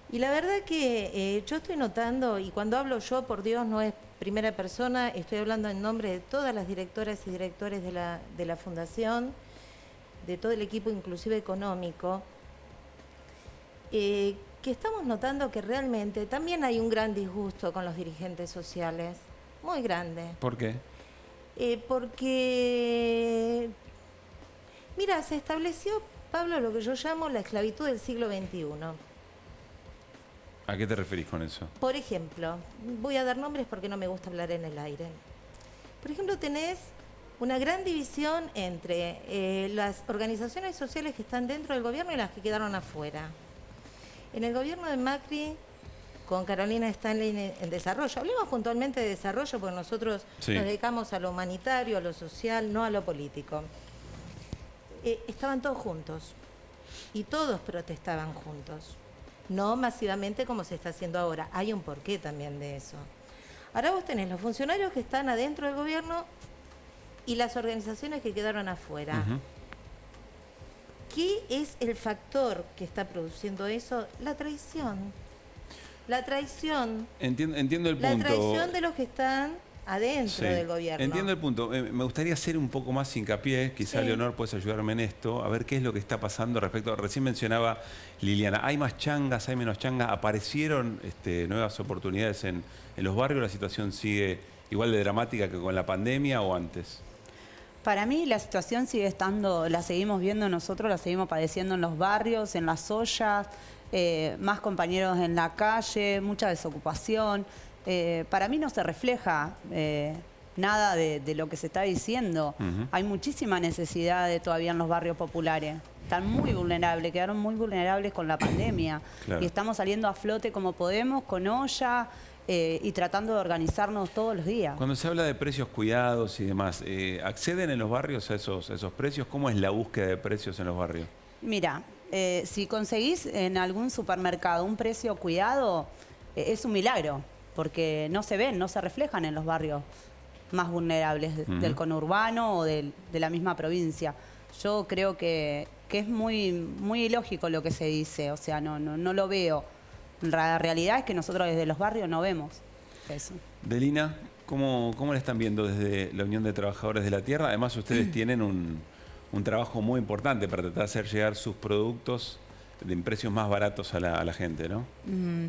Y la verdad que yo estoy notando, y cuando hablo yo, por Dios, no es primera persona, estoy hablando en nombre de todas las directoras y directores de la Fundación, de todo el equipo inclusive económico, que estamos notando que realmente también hay un gran disgusto con los dirigentes sociales, muy grande. ¿Por qué? Porque, mira, se estableció, Pablo, lo que yo llamo la esclavitud del siglo XXI. ¿A qué te referís con eso? Por ejemplo, voy a dar nombres porque no me gusta hablar en el aire. Por ejemplo, tenés una gran división entre las organizaciones sociales que están dentro del gobierno y las que quedaron afuera. En el gobierno de Macri, con Carolina Stanley en desarrollo, hablemos puntualmente de desarrollo porque nosotros nos dedicamos a lo humanitario, a lo social, no a lo político. Estaban todos juntos y todos protestaban juntos, no masivamente como se está haciendo ahora. Hay un porqué también de eso. Ahora vos tenés los funcionarios que están adentro del gobierno y las organizaciones que quedaron afuera. ¿Qué es el factor que está produciendo eso? La traición. La traición. Entiendo el punto. La traición de los que están adentro del gobierno. Entiendo el punto. Me gustaría hacer un poco más hincapié, quizá Leonor puedes ayudarme en esto, a ver qué es lo que está pasando respecto. Recién mencionaba Liliana, ¿hay más changas, hay menos changas? ¿Aparecieron nuevas oportunidades en los barrios? ¿La situación sigue igual de dramática que con la pandemia o antes? Para mí la situación sigue estando, la seguimos viendo nosotros, la seguimos padeciendo en los barrios, en las ollas, más compañeros en la calle, mucha desocupación. Para mí no se refleja nada de lo que se está diciendo. Hay muchísima necesidad todavía en los barrios populares. Están muy vulnerables, quedaron muy vulnerables con la pandemia. Claro. Y estamos saliendo a flote como podemos, con olla y tratando de organizarnos todos los días. Cuando se habla de precios cuidados y demás, ¿acceden en los barrios a esos precios? ¿Cómo es la búsqueda de precios en los barrios? Mira, si conseguís en algún supermercado un precio cuidado, es un milagro, porque no se ven, no se reflejan en los barrios más vulnerables del conurbano o de la misma provincia. Yo creo que es muy, muy ilógico lo que se dice, o sea, no lo veo. La realidad es que nosotros desde los barrios no vemos eso. Delina, ¿cómo la están viendo desde la Unión de Trabajadores de la Tierra? Además, ustedes tienen un trabajo muy importante para tratar de hacer llegar sus productos en precios más baratos a la gente, ¿no?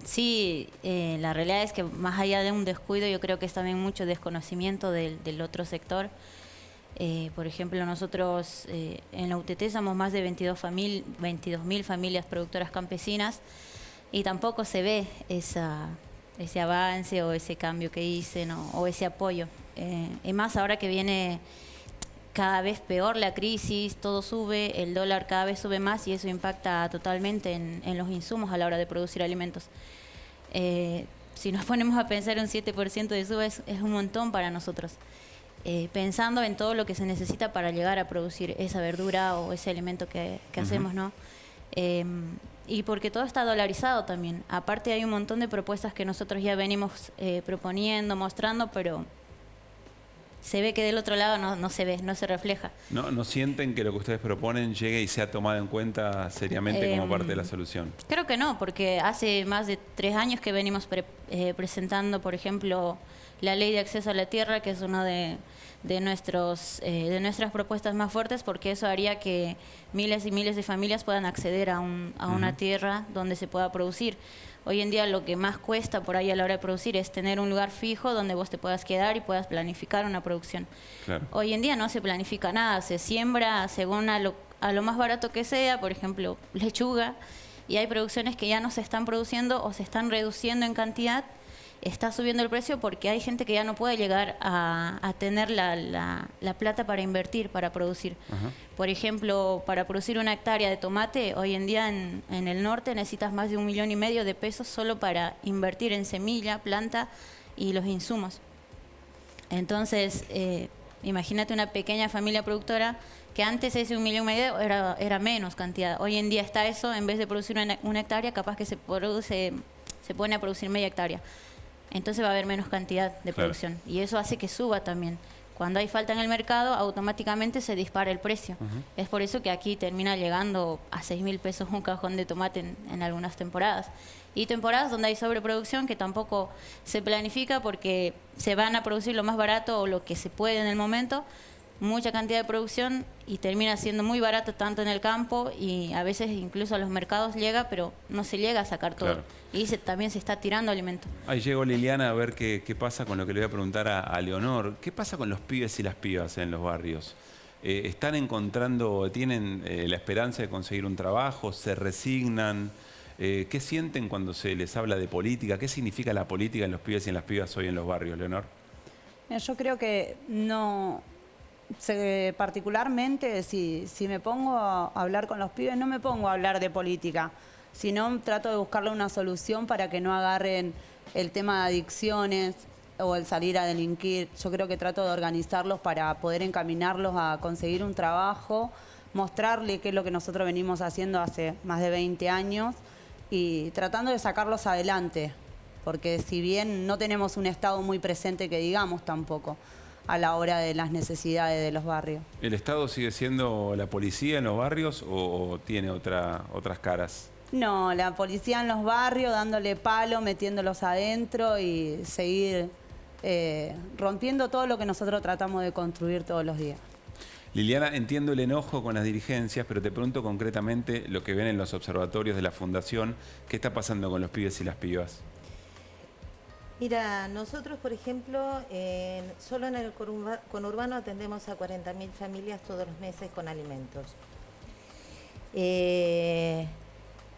Sí, la realidad es que más allá de un descuido, yo creo que es también mucho desconocimiento del otro sector. Por ejemplo, nosotros en la UTT somos más de 22.000 familias productoras campesinas y tampoco se ve ese avance o ese cambio que dicen o ese apoyo. Y más ahora que viene cada vez peor la crisis, todo sube, el dólar cada vez sube más y eso impacta totalmente en los insumos a la hora de producir alimentos. Si nos ponemos a pensar un 7% de suba es un montón para nosotros. Pensando en todo lo que se necesita para llegar a producir esa verdura o ese alimento que hacemos, ¿no? Y porque todo está dolarizado también. Aparte hay un montón de propuestas que nosotros ya venimos proponiendo, mostrando, pero se ve que del otro lado no se ve, no se refleja. ¿No sienten que lo que ustedes proponen llegue y sea tomado en cuenta seriamente como parte de la solución? Creo que no, porque hace más de 3 años que venimos presentando, por ejemplo, la Ley de Acceso a la Tierra, que es una de nuestras propuestas más fuertes, porque eso haría que miles y miles de familias puedan acceder a una tierra donde se pueda producir. Hoy en día lo que más cuesta por ahí a la hora de producir es tener un lugar fijo donde vos te puedas quedar y puedas planificar una producción. Claro. Hoy en día no se planifica nada, se siembra según a lo más barato que sea, por ejemplo, lechuga, y hay producciones que ya no se están produciendo o se están reduciendo en cantidad. Está subiendo el precio porque hay gente que ya no puede llegar a tener la plata para invertir, para producir. Por ejemplo, para producir 1 hectárea de tomate, hoy en día en el norte necesitas más de 1,5 millones de pesos solo para invertir en semilla, planta y los insumos. Entonces, imagínate una pequeña familia productora que antes ese 1,5 millones era menos cantidad. Hoy en día está eso, en vez de producir 1 hectárea, capaz que se pone a producir media hectárea. Entonces va a haber menos cantidad de producción. Y eso hace que suba también. Cuando hay falta en el mercado, automáticamente se dispara el precio. Es por eso que aquí termina llegando a 6.000 pesos un cajón de tomate en algunas temporadas. Y temporadas donde hay sobreproducción que tampoco se planifica porque se van a producir lo más barato o lo que se puede en el momento, mucha cantidad de producción y termina siendo muy barato tanto en el campo y a veces incluso a los mercados llega, pero no se llega a sacar todo. Claro. Y también se está tirando alimento. Ahí llegó Liliana a ver qué pasa con lo que le voy a preguntar a Leonor. ¿Qué pasa con los pibes y las pibas en los barrios? ¿Están encontrando, tienen la esperanza de conseguir un trabajo? ¿Se resignan? ¿Qué sienten cuando se les habla de política? ¿Qué significa la política en los pibes y en las pibas hoy en los barrios, Leonor? Yo creo que no... particularmente si me pongo a hablar con los pibes, no me pongo a hablar de política, sino trato de buscarle una solución para que no agarren el tema de adicciones o el salir a delinquir. Yo creo que trato de organizarlos para poder encaminarlos a conseguir un trabajo, mostrarle qué es lo que nosotros venimos haciendo hace más de 20 años y tratando de sacarlos adelante, porque si bien no tenemos un Estado muy presente que digamos tampoco, a la hora de las necesidades de los barrios. ¿El Estado sigue siendo la policía en los barrios o tiene otras caras? No, la policía en los barrios dándole palo, metiéndolos adentro y seguir rompiendo todo lo que nosotros tratamos de construir todos los días. Liliana, entiendo el enojo con las dirigencias, pero te pregunto concretamente lo que ven en los observatorios de la Fundación. ¿Qué está pasando con los pibes y las pibas? Mira, nosotros, por ejemplo, solo en el conurbano atendemos a 40.000 familias todos los meses con alimentos.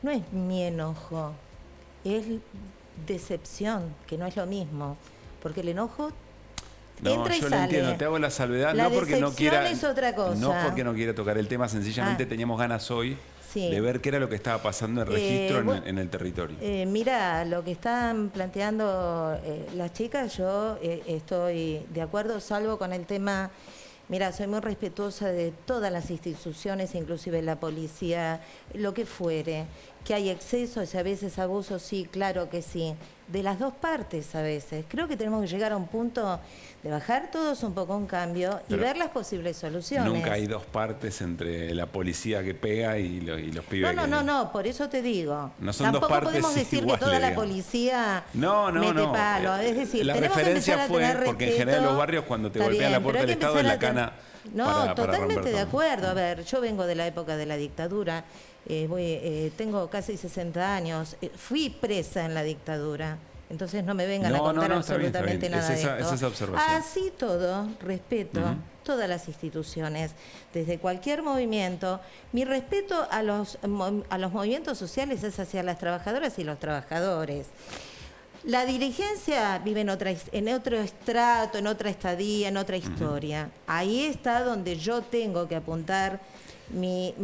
No es mi enojo, es decepción, que no es lo mismo, porque el enojo No, entra y yo sale. lo entiendo, te hago la salvedad, La no porque no decepción quiera. es otra cosa. No porque no quiera tocar el tema, sencillamente Ah. teníamos ganas hoy Sí. de ver qué era lo que estaba pasando en registro bueno, en el territorio. Mira, lo que están planteando las chicas, yo estoy de acuerdo, salvo con el tema. Mira, soy muy respetuosa de todas las instituciones, inclusive la policía, lo que fuere. Que hay excesos y a veces abusos, sí, claro que sí. De las dos partes a veces. Creo que tenemos que llegar a un punto de bajar todos un poco un cambio y Pero ver las posibles soluciones. Nunca hay dos partes entre la policía que pega y los pibes que... No, por eso te digo. No son dos Tampoco partes podemos decir iguales, que toda la digamos. policía No. mete palo. Es decir, la tenemos que referencia empezar a fue, tener porque en respeto. general los barrios cuando te Está golpean la bien, puerta pero del hay que Estado es la empezar a cana No, para totalmente romper de todo. acuerdo. A ver, yo vengo de la época de la dictadura. Tengo casi 60 años. Fui presa en la dictadura. Entonces no me vengan a contar está bien, absolutamente está bien. nada Es de esto. esa observación. Así todo, respeto todas las instituciones, desde cualquier movimiento. Mi respeto a los movimientos sociales es hacia las trabajadoras y los trabajadores. La dirigencia vive en otro estrato, en otra estadía, en otra historia. Ahí está donde yo tengo que apuntar mis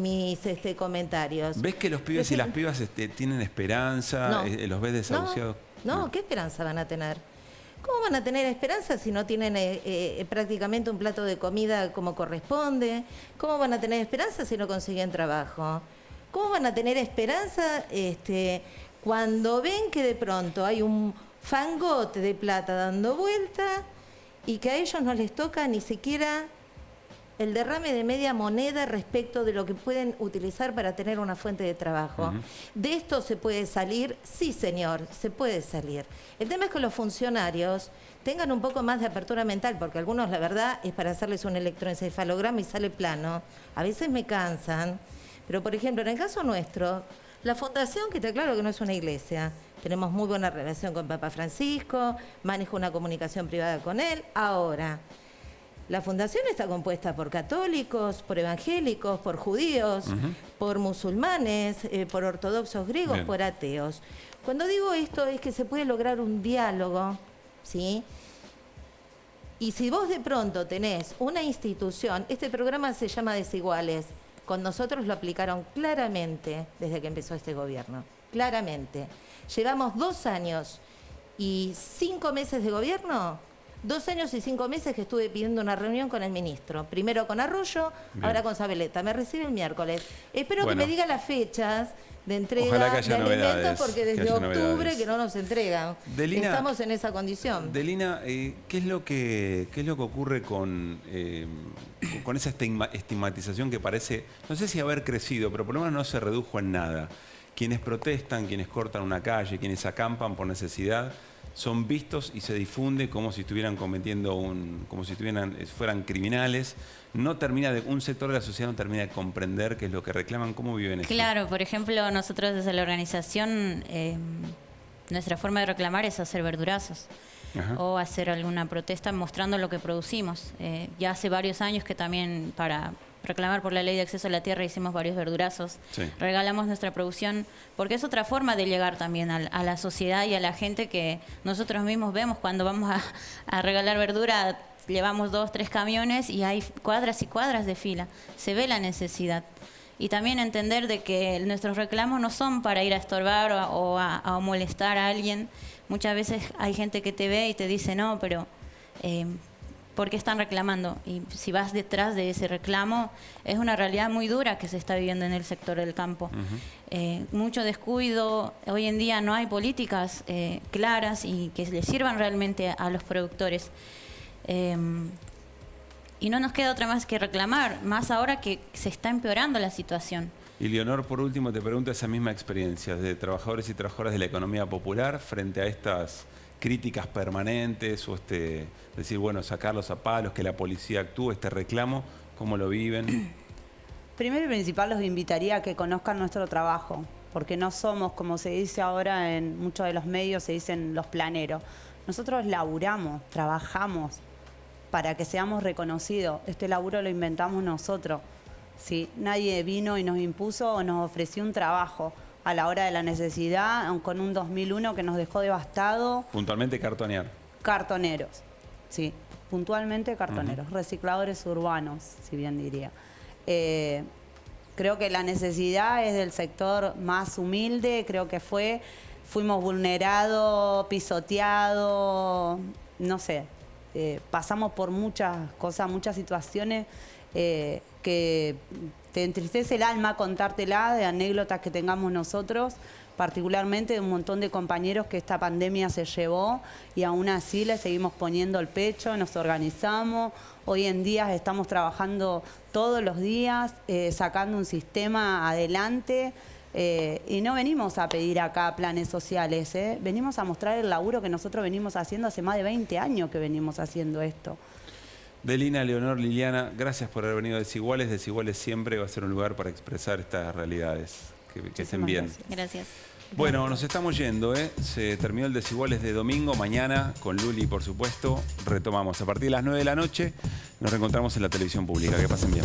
comentarios. ¿Ves que los pibes y las pibas tienen esperanza? No. ¿Los ves desahuciados? No, ¿qué esperanza van a tener? ¿Cómo van a tener esperanza si no tienen prácticamente un plato de comida como corresponde? ¿Cómo van a tener esperanza si no consiguen trabajo? ¿Cómo van a tener esperanza cuando ven que de pronto hay un fangote de plata dando vuelta y que a ellos no les toca ni siquiera el derrame de media moneda respecto de lo que pueden utilizar para tener una fuente de trabajo? ¿De esto se puede salir? Sí, señor, se puede salir. El tema es que los funcionarios tengan un poco más de apertura mental, porque algunos, la verdad, es para hacerles un electroencefalograma y sale plano. A veces me cansan, pero por ejemplo, en el caso nuestro, la fundación, que está claro que no es una iglesia, tenemos muy buena relación con Papa Francisco, manejo una comunicación privada con él. Ahora, la fundación está compuesta por católicos, por evangélicos, por judíos, por musulmanes, por ortodoxos griegos, Bien. por ateos. Cuando digo esto es que se puede lograr un diálogo, ¿sí? Y si vos de pronto tenés una institución, este programa se llama Desiguales, con nosotros lo aplicaron claramente desde que empezó este gobierno, claramente. Llevamos 2 años y 5 meses de gobierno. 2 años y 5 meses que estuve pidiendo una reunión con el ministro. Primero con Arroyo, Bien. ahora con Zabaleta. Me recibe el miércoles. Espero Bueno. que me diga las fechas de entrega Ojalá que de haya alimentos, novedades, porque que desde haya octubre novedades. que no nos entregan. Delina, Estamos en esa condición. Delina, ¿qué es lo que ocurre con esa estigmatización que parece, no sé si haber crecido, pero por lo menos no se redujo en nada? Quienes protestan, quienes cortan una calle, quienes acampan por necesidad, son vistos y se difunde como si estuvieran cometiendo como si fueran criminales. Un sector de la sociedad no termina de comprender qué es lo que reclaman, cómo viven eso. Claro, por ejemplo, nosotros desde la organización, nuestra forma de reclamar es hacer verdurazos. Ajá. O hacer alguna protesta mostrando lo que producimos. Ya hace varios años que también para reclamar por la ley de acceso a la tierra hicimos varios verdurazos. Sí. Regalamos nuestra producción porque es otra forma de llegar también a la sociedad y a la gente que nosotros mismos vemos cuando vamos a regalar verdura. Llevamos 2, 3 camiones y hay cuadras y cuadras de fila. Se ve la necesidad. Y también entender de que nuestros reclamos no son para ir a estorbar o a molestar a alguien. Muchas veces hay gente que te ve y te dice, no, pero ¿por qué están reclamando? Y si vas detrás de ese reclamo, es una realidad muy dura que se está viviendo en el sector del campo. Mucho descuido. Hoy en día no hay políticas claras y que le sirvan realmente a los productores. Y no nos queda otra más que reclamar, más ahora que se está empeorando la situación. Y Leonor, por último, te pregunto esa misma experiencia de trabajadores y trabajadoras de la economía popular frente a estas críticas permanentes o decir, bueno, sacarlos a palos, que la policía actúe, este reclamo, ¿cómo lo viven? Primero y principal los invitaría a que conozcan nuestro trabajo, porque no somos, como se dice ahora en muchos de los medios, se dicen los planeros. Nosotros laburamos, trabajamos para que seamos reconocidos. Este laburo lo inventamos nosotros. ¿Sí? Nadie vino y nos impuso o nos ofreció un trabajo a la hora de la necesidad, con un 2001 que nos dejó devastado. Puntualmente cartonear. Cartoneros, sí. puntualmente cartoneros, recicladores urbanos, si bien diría. Creo que la necesidad es del sector más humilde, creo que fuimos vulnerados, pisoteados, no sé, pasamos por muchas cosas, muchas situaciones que te entristece el alma contártela, de anécdotas que tengamos nosotros, particularmente de un montón de compañeros que esta pandemia se llevó y aún así le seguimos poniendo el pecho, nos organizamos. Hoy en día estamos trabajando todos los días, sacando un sistema adelante y no venimos a pedir acá planes sociales, venimos a mostrar el laburo que nosotros venimos haciendo hace más de 20 años que venimos haciendo esto. Delina, Leonor, Liliana, gracias por haber venido a Desiguales. Desiguales siempre va a ser un lugar para expresar estas realidades. Que estén bien. Gracias. Bueno, nos estamos yendo, ¿eh? Se terminó el Desiguales de domingo. Mañana, con Luli, por supuesto, retomamos. A partir de las 9 de la noche nos reencontramos en la televisión pública. Que pasen bien.